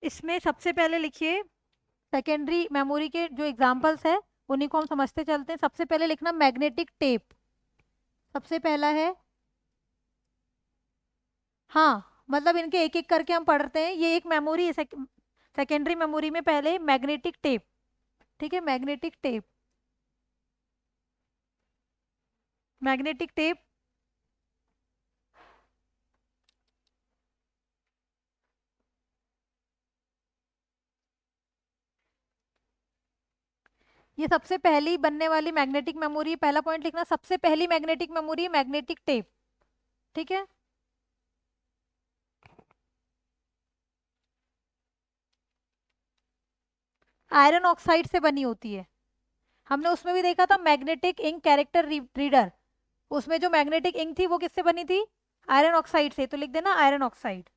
इसमें सबसे पहले लिखिए सेकेंडरी मेमोरी के जो एग्जांपल्स है उन्हीं को हम समझते चलते हैं। सबसे पहले लिखना मैग्नेटिक टेप, सबसे पहला है, हाँ मतलब इनके एक एक करके हम पढ़ते हैं। ये एक मेमोरी है, सेकेंडरी मेमोरी में पहले मैग्नेटिक टेप, ठीक है, मैग्नेटिक टेप, मैग्नेटिक टेप। ये सबसे पहली बनने वाली मैग्नेटिक मेमोरी, पहला पॉइंट लिखना, सबसे पहली मैग्नेटिक मेमोरी है मैग्नेटिक टेप, ठीक है। आयरन ऑक्साइड से बनी होती है, हमने उसमें भी देखा था मैग्नेटिक इंक कैरेक्टर रीडर, उसमें जो मैग्नेटिक इंक थी वो किससे बनी थी, आयरन ऑक्साइड से, तो लिख देना आयरन ऑक्साइड,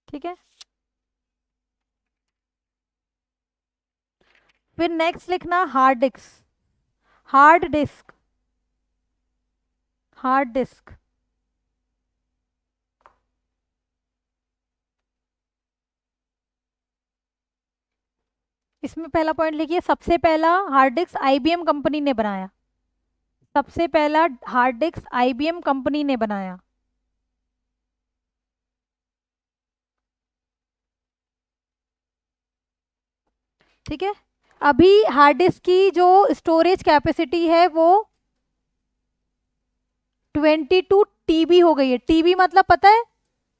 ठीक है। फिर नेक्स्ट लिखना hard disk, hard disk, hard disc, इसमें पहला पॉइंट लिखिए, सबसे पहला हार्ड डिस्क IBM कंपनी ने बनाया, सबसे पहला हार्ड डिस्क IBM कंपनी ने बनाया, ठीक है। अभी हार्ड डिस्क की जो स्टोरेज कैपेसिटी है वो 22 TB हो गई है। TB मतलब पता है,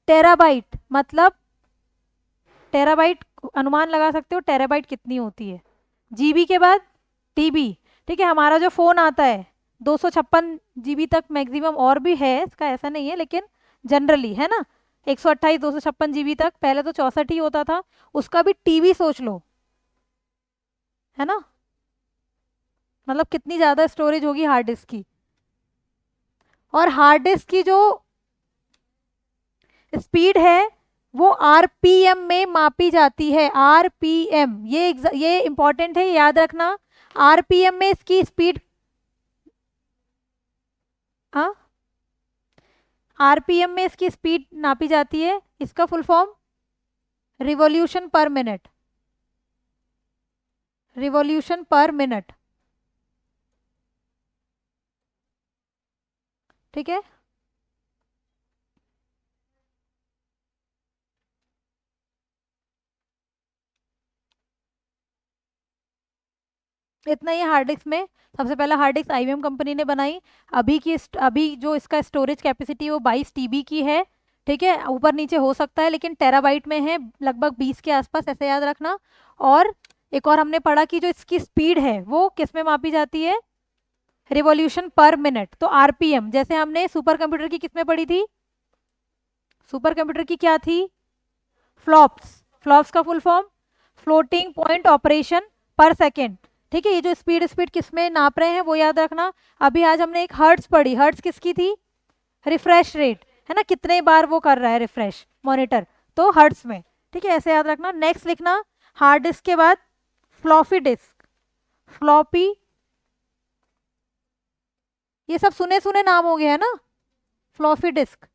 टेराबाइट, मतलब टेराबाइट अनुमान लगा सकते हो टेराबाइट कितनी होती है, GB के बाद TB, ठीक है। हमारा जो फोन आता है 256 GB तक मैक्सिमम, और भी है इसका, ऐसा नहीं है, लेकिन जनरली है ना 128 256 GB तक, पहले तो 64 ही होता था, उसका भी TB सोच लो, है ना, मतलब कितनी ज्यादा स्टोरेज होगी हार्ड डिस्क की। और हार्ड डिस्क की जो स्पीड है वो RPM में मापी जाती है, RPM, ये इंपॉर्टेंट है, याद रखना। RPM में इसकी स्पीड, हाँ, RPM में इसकी स्पीड नापी जाती है, इसका फुल फॉर्म रिवॉल्यूशन पर मिनट, रिवॉल्यूशन पर मिनट, ठीक है। इतना ही हार्ड डिस्क में। सबसे पहला हार्ड डिस्क आईबीएम कंपनी ने बनाई। अभी जो इसका स्टोरेज कैपेसिटी वो 22 TB की है। ठीक है, ऊपर नीचे हो सकता है लेकिन टेराबाइट में है, लगभग 20 के आसपास, ऐसे याद रखना। और एक और हमने पढ़ा कि जो इसकी स्पीड है वो किस में मापी जाती है, रिवॉल्यूशन पर मिनट, तो आरपीएम। जैसे हमने सुपर कंप्यूटर की किस में पढ़ी थी, सुपर कंप्यूटर की क्या थी, फ्लॉप्स। फ्लॉप्स का full form floating point operation पर सेकेंड। ठीक है, ये जो स्पीड स्पीड किस में नाप रहे हैं वो याद रखना। अभी आज हमने एक हर्ट्स पढ़ी, हर्ट्स किसकी थी, रिफ्रेश रेट, है ना, कितने बार वो कर रहा है रिफ्रेश मॉनिटर, तो हर्ट्स में। ठीक है, ऐसे याद रखना। नेक्स्ट लिखना हार्ड डिस्क के बाद फ्लॉपी डिस्क, फ्लॉपी, ये सब सुने सुने नाम हो गया है ना, फ्लॉपी डिस्क।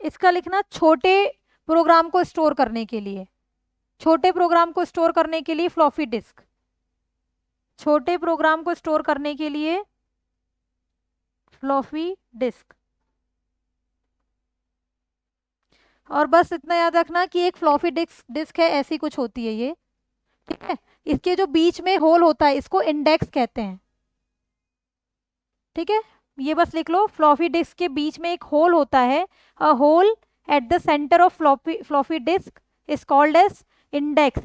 इसका लिखना छोटे प्रोग्राम को स्टोर करने के लिए, छोटे प्रोग्राम को स्टोर करने के लिए फ्लॉपी डिस्क, छोटे प्रोग्राम को स्टोर करने के लिए फ्लॉपी डिस्क। और बस इतना याद रखना कि एक फ्लॉपी डिस्क डिस्क है, ऐसी कुछ होती है ये। ठीक है, इसके जो बीच में होल होता है इसको इंडेक्स कहते हैं। ठीक है, ये बस लिख लो, फ्लॉपी डिस्क के बीच में एक होल होता है, a hole at the centre of floppy disk is called as index,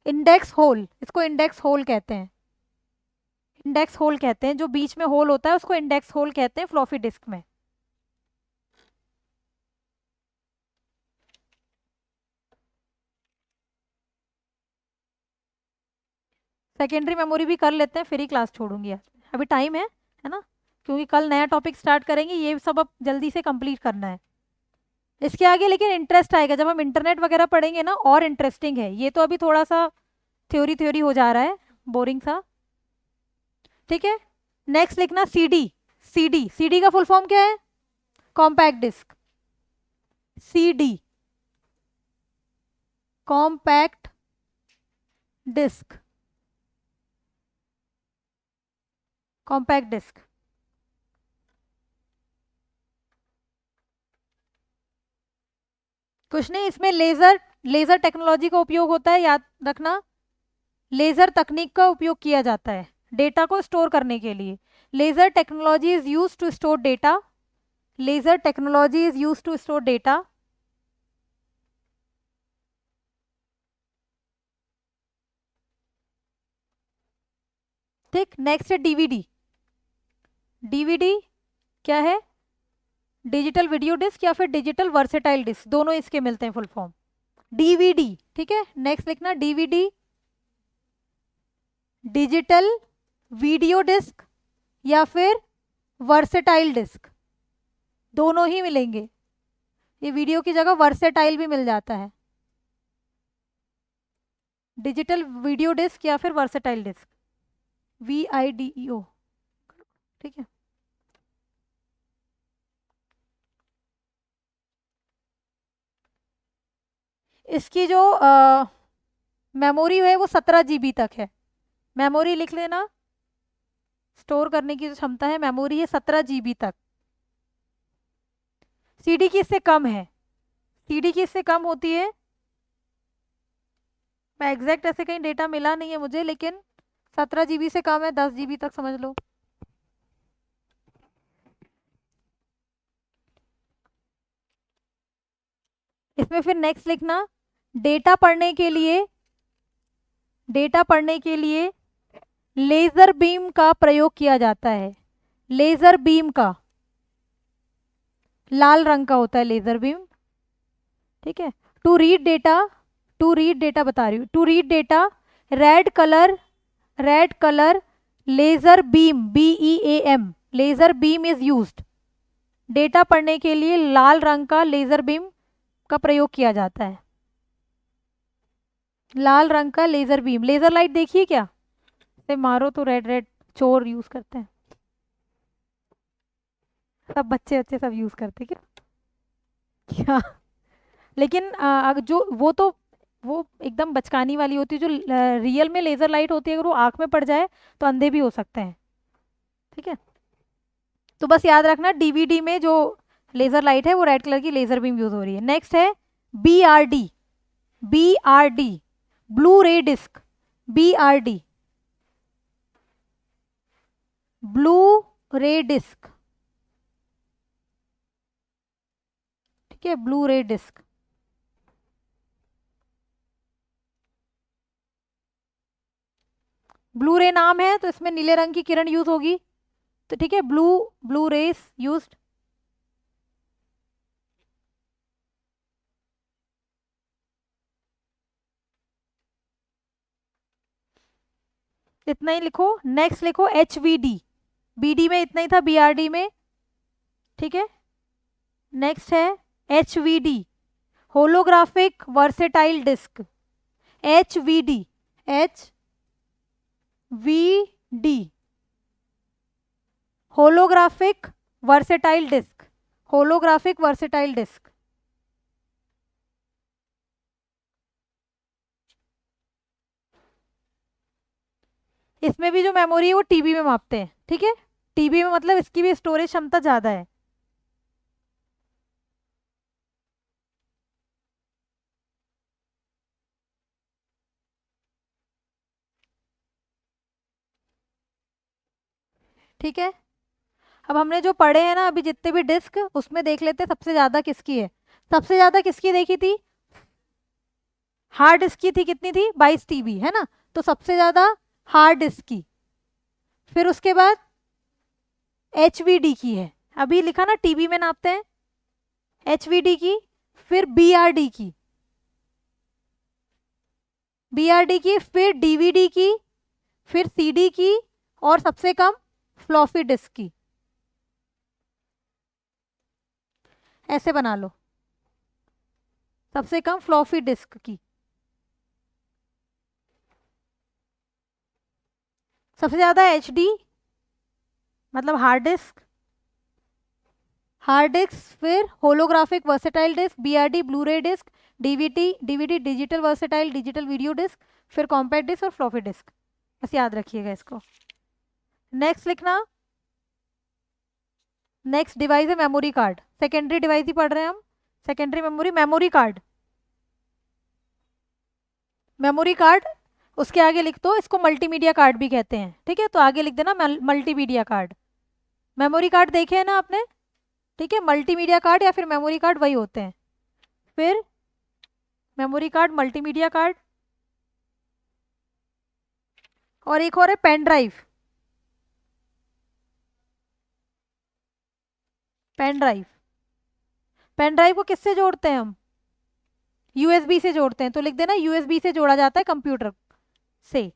index hole, इसको इंडेक्स होल कहते हैं, इंडेक्स होल कहते हैं। जो बीच में होल होता है उसको इंडेक्स होल कहते हैं फ्लॉपी डिस्क में। सेकेंडरी मेमोरी भी कर लेते हैं, फिर ही क्लास छोड़ूंगी आज, अभी टाइम है ना, क्योंकि कल नया टॉपिक स्टार्ट करेंगे, ये सब अब जल्दी से कंप्लीट करना है। इसके आगे लेकिन इंटरेस्ट आएगा जब हम इंटरनेट वगैरह पढ़ेंगे ना, और इंटरेस्टिंग है ये, तो अभी थोड़ा सा थ्योरी थ्योरी हो जा रहा है, बोरिंग सा। ठीक है, नेक्स्ट लिखना सीडी, सीडी, सीडी का फुल फॉर्म क्या है, compact disc, CD, compact disc, compact disc. कुछ नहीं, इसमें लेजर, लेजर टेक्नोलॉजी का उपयोग होता है, याद रखना, लेजर तकनीक का उपयोग किया जाता है डेटा को स्टोर करने के लिए। Laser technology is use to store data, laser technology is use to store data. ठीक, नेक्स्ट है डीवीडी, डीवीडी क्या है, डिजिटल वीडियो डिस्क या फिर डिजिटल वर्सेटाइल डिस्क, दोनों इसके मिलते हैं फुल फॉर्म, डीवीडी। ठीक है, नेक्स्ट लिखना डीवीडी, डिजिटल वीडियो डिस्क या फिर वर्सेटाइल डिस्क, दोनों ही मिलेंगे, ये वीडियो की जगह वर्सेटाइल भी मिल जाता है, डिजिटल वीडियो डिस्क या फिर वर्सेटाइल डिस्क, VIDEO। ठीक है, इसकी जो मेमोरी है वो 17 GB तक है, मेमोरी लिख लेना, स्टोर करने की जो क्षमता है मेमोरी है 17 GB तक। सीडी की इससे कम है, सीडी की इससे कम होती है, मैं एग्जैक्ट ऐसे कहीं डेटा मिला नहीं है मुझे, लेकिन 17 GB से कम है, 10 GB तक समझ लो। इसमें फिर नेक्स्ट लिखना, डेटा पढ़ने के लिए, डेटा पढ़ने के लिए लेजर बीम का प्रयोग किया जाता है, लेजर बीम का, लाल रंग का होता है लेजर बीम। ठीक है, to read data, to read data बता रही हूँ, to read data red colour, red colour laser beam, BEAM, laser beam is used, data पढ़ने के लिए लाल रंग का लेजर बीम का प्रयोग किया जाता है, लाल रंग का लेजर बीम। लेजर लाइट देखिए क्या, से मारो तो रेड रेड, चोर यूज करते हैं, सब बच्चे अच्छे सब यूज करते हैं क्या क्या लेकिन जो वो तो वो एकदम बचकानी वाली होती है, जो रियल में लेज़र लाइट होती है, अगर वो आँख में पड़ जाए तो अंधे भी हो सकते हैं। ठीक है, तो बस याद रखना डीवीडी में जो लेज़र लाइट है वो रेड कलर की लेज़र बीम यूज़ हो रही है। नेक्स्ट है BRD, BRD Blu ray disc, BRD Blu ray disc. ठीक है, ब्लू रे डिस्क। ब्लू रे नाम है तो इसमें नीले रंग की किरण यूज होगी, तो ठीक है, ब्लू ब्लू रेस यूज्ड। इतना ही लिखो। नेक्स्ट लिखो HVD, BD में इतना ही था, BRD में। ठीक है, नेक्स्ट है HVD holographic versatile disc, HVD, HVD holographic versatile disc, holographic versatile disc. इसमें भी जो मेमोरी है वो टीबी में मापते हैं। ठीक है, टीबी में मतलब इसकी भी स्टोरेज क्षमता ज्यादा है। ठीक है, अब हमने जो पढ़े हैं ना अभी जितने भी डिस्क, उसमें देख लेते हैं सबसे ज्यादा किसकी है। सबसे ज्यादा किसकी देखी थी? हार्ड डिस्क की थी, कितनी थी? 22 TB, है ना? तो सबसे ज्यादा हार्ड डिस्क की, फिर उसके बाद HVD की है, अभी लिखा ना टीबी में नापते हैं, HVD की, फिर BRD की, BRD की, फिर DVD की, फिर CD की, और सबसे कम फ्लॉपी डिस्क की। ऐसे बना लो, सबसे कम फ्लॉपी डिस्क की। सबसे ज्यादा HD मतलब हार्ड डिस्क, हार्ड डिस्क, फिर holographic versatile disc, BRD Blu ray disc, DVD digital versatile digital video disc, फिर कॉम्पैक्ट डिस्क और फ्लॉपी डिस्क। बस याद रखिएगा इसको। नेक्स्ट लिखना, नेक्स्ट डिवाइस है मेमोरी कार्ड। सेकेंडरी डिवाइस ही पढ़ रहे हैं हम, secondary memory, memory card, memory card. उसके आगे लिख दो, इसको मल्टीमीडिया कार्ड भी कहते हैं। ठीक है, तो आगे लिख देना मल्टीमीडिया कार्ड। मेमोरी कार्ड देखे हैं ना आपने? ठीक है, मल्टीमीडिया कार्ड या फिर मेमोरी कार्ड वही होते हैं। फिर मेमोरी कार्ड, मल्टीमीडिया कार्ड, और एक और है pen drive. Pen drive, pen drive को किससे जोड़ते हैं हम? USB से जोड़ते हैं, तो लिख देना USB से जोड़ा जाता है कंप्यूटर से।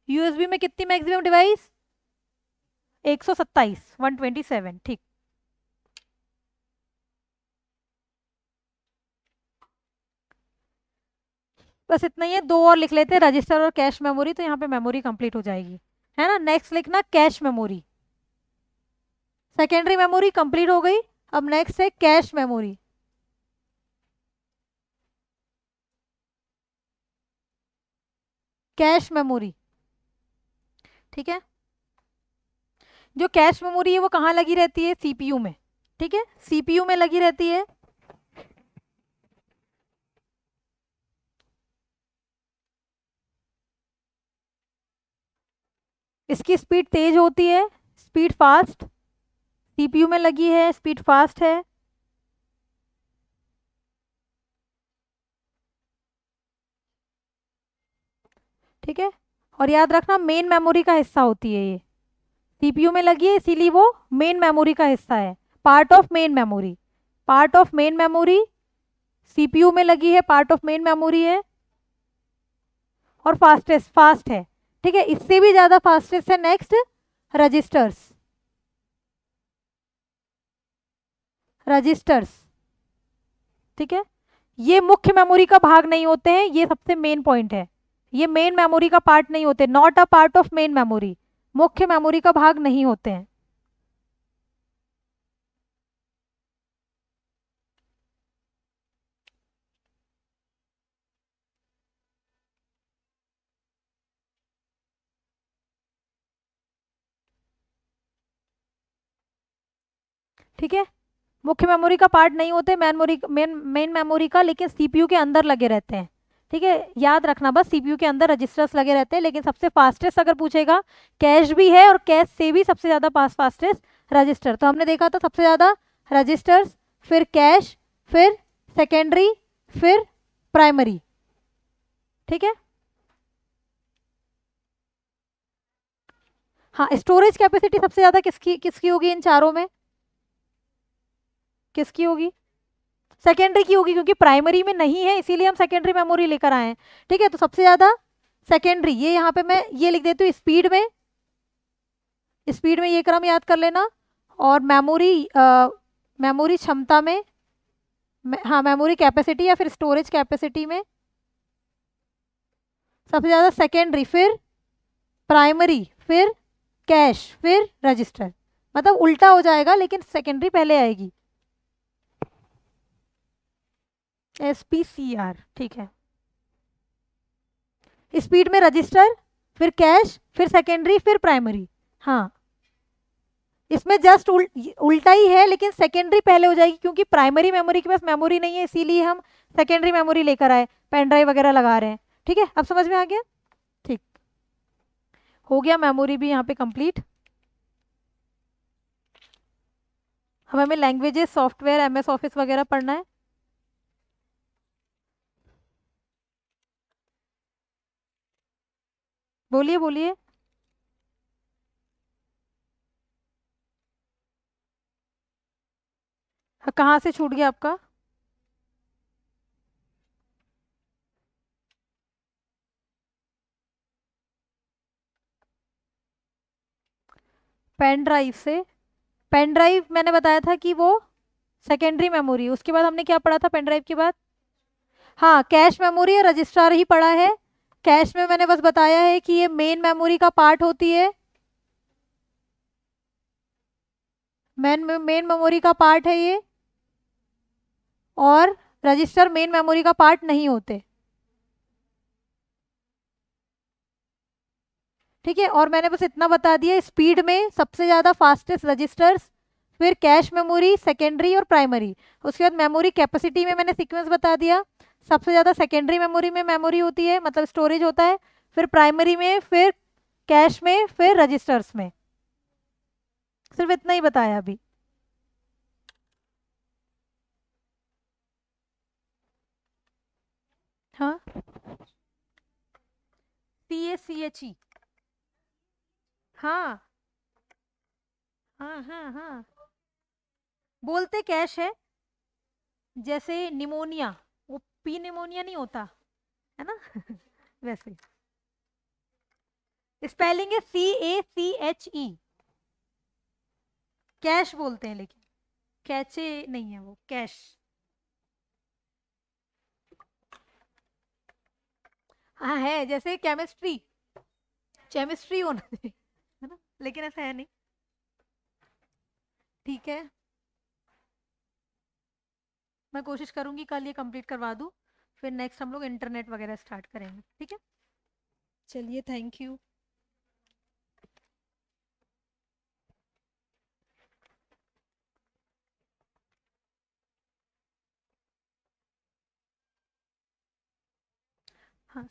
USB में कितनी मैक्सिमम डिवाइस? 127, 127। ठीक, बस इतना ही है। दो और लिख लेते हैं, रजिस्टर और कैश मेमोरी, तो यहाँ पे मेमोरी कंप्लीट हो जाएगी, है ना? नेक्स्ट लिखना cache memory. Secondary memory complete हो गई, अब नेक्स्ट है कैश मेमोरी। कैश मेमोरी, ठीक है, जो कैश मेमोरी है वो कहाँ लगी रहती है? CPU में। ठीक है, CPU में लगी रहती है। इसकी स्पीड तेज होती है, स्पीड फास्ट, CPU में लगी है, स्पीड फास्ट है। ठीक है, और याद रखना मेन मेमोरी का हिस्सा होती है ये। CPU में लगी है इसीलिए वो मेन मेमोरी का हिस्सा है, part of main memory, part of main memory. CPU में लगी है, पार्ट ऑफ मेन मेमोरी है, और फास्टेस्ट, फास्ट है। ठीक है, इससे भी ज्यादा फास्टेस्ट है नेक्स्ट रजिस्टर्स, रजिस्टर्स। ठीक है, ये मुख्य मेमोरी का भाग नहीं होते हैं, ये सबसे मेन पॉइंट है। ये मेन मेमोरी का पार्ट नहीं होते, not a part of main memory, मुख्य मेमोरी का भाग नहीं होते हैं। ठीक है, मुख्य मेमोरी का पार्ट नहीं होते मेन मेमोरी का, लेकिन सीपीयू के अंदर लगे रहते हैं। ठीक है, याद रखना बस, सीपीयू के अंदर रजिस्टर्स लगे रहते हैं, लेकिन सबसे फास्टेस्ट अगर पूछेगा, कैश भी है और कैश से भी सबसे ज्यादा फास्टेस्ट रजिस्टर। तो हमने देखा था सबसे ज्यादा रजिस्टर्स, फिर कैश, फिर सेकेंडरी, फिर प्राइमरी। ठीक है, हाँ, स्टोरेज कैपेसिटी सबसे ज्यादा किसकी किसकी होगी इन चारों में? किसकी होगी? सेकेंडरी की होगी, क्योंकि प्राइमरी में नहीं है, इसीलिए हम सेकेंडरी मेमोरी लेकर आए हैं। ठीक है, तो सबसे ज्यादा सेकेंडरी, ये यहाँ पे मैं ये लिख देती हूँ स्पीड में, स्पीड में ये क्रम याद कर लेना। और मेमोरी मेमोरी क्षमता में, हाँ मेमोरी कैपेसिटी या फिर स्टोरेज कैपेसिटी में सबसे ज्यादा सेकेंडरी, फिर प्राइमरी, फिर कैश, फिर रजिस्टर। मतलब उल्टा हो जाएगा, लेकिन सेकेंडरी पहले आएगी। SPCR, ठीक है। स्पीड में रजिस्टर, फिर कैश, फिर सेकेंडरी, फिर प्राइमरी। हाँ, इसमें जस्ट उल्टा ही है, लेकिन सेकेंडरी पहले हो जाएगी, क्योंकि प्राइमरी मेमोरी के पास मेमोरी नहीं है, इसीलिए हम सेकेंडरी मेमोरी लेकर आए, पेन ड्राइव वगैरह लगा रहे हैं। ठीक है, अब समझ में आ गया? ठीक, हो गया मेमोरी भी यहाँ पे कंप्लीट। अब हमें लैंग्वेजेस, सॉफ्टवेयर, MS ऑफिस वगैरह पढ़ना है। बोलिए बोलिए। हाँ, कहाँ से छूट गया आपका? पेन ड्राइव से? पेन ड्राइव मैंने बताया था कि वो सेकेंडरी मेमोरी, उसके बाद हमने क्या पढ़ा था पेन ड्राइव के बाद? हाँ, कैश मेमोरी और रजिस्ट्रार ही पढ़ा है। कैश में मैंने बस बताया है कि ये मेन मेमोरी का पार्ट होती है, मेन मेमोरी का पार्ट है ये, और रजिस्टर मेन मेमोरी का पार्ट नहीं होते। ठीक है, और मैंने बस इतना बता दिया, स्पीड में सबसे ज्यादा फास्टेस्ट रजिस्टर्स, फिर कैश मेमोरी, सेकेंडरी और प्राइमरी। उसके बाद मेमोरी कैपेसिटी में मैंने सीक्वेंस बता दिया, सबसे ज्यादा सेकेंडरी मेमोरी में मेमोरी होती है, मतलब स्टोरेज होता है, फिर प्राइमरी में, फिर कैश में, फिर रजिस्टर्स में। सिर्फ इतना ही बताया अभी। हाँ, CACHE, हाँ हाँ हाँ हाँ, बोलते कैश है, जैसे निमोनिया, वो पी निमोनिया नहीं होता है ना वैसे। स्पेलिंग है CACHE, कैश बोलते हैं, लेकिन कैचे नहीं है, वो कैश। हाँ है, जैसे केमिस्ट्री, केमिस्ट्री होना चाहिए, है ना, लेकिन ऐसा है नहीं। ठीक है, मैं कोशिश करूंगी कल ये कंप्लीट करवा दूँ, फिर नेक्स्ट हम लोग इंटरनेट वगैरह स्टार्ट करेंगे। ठीक है, चलिए, थैंक यू। हाँ।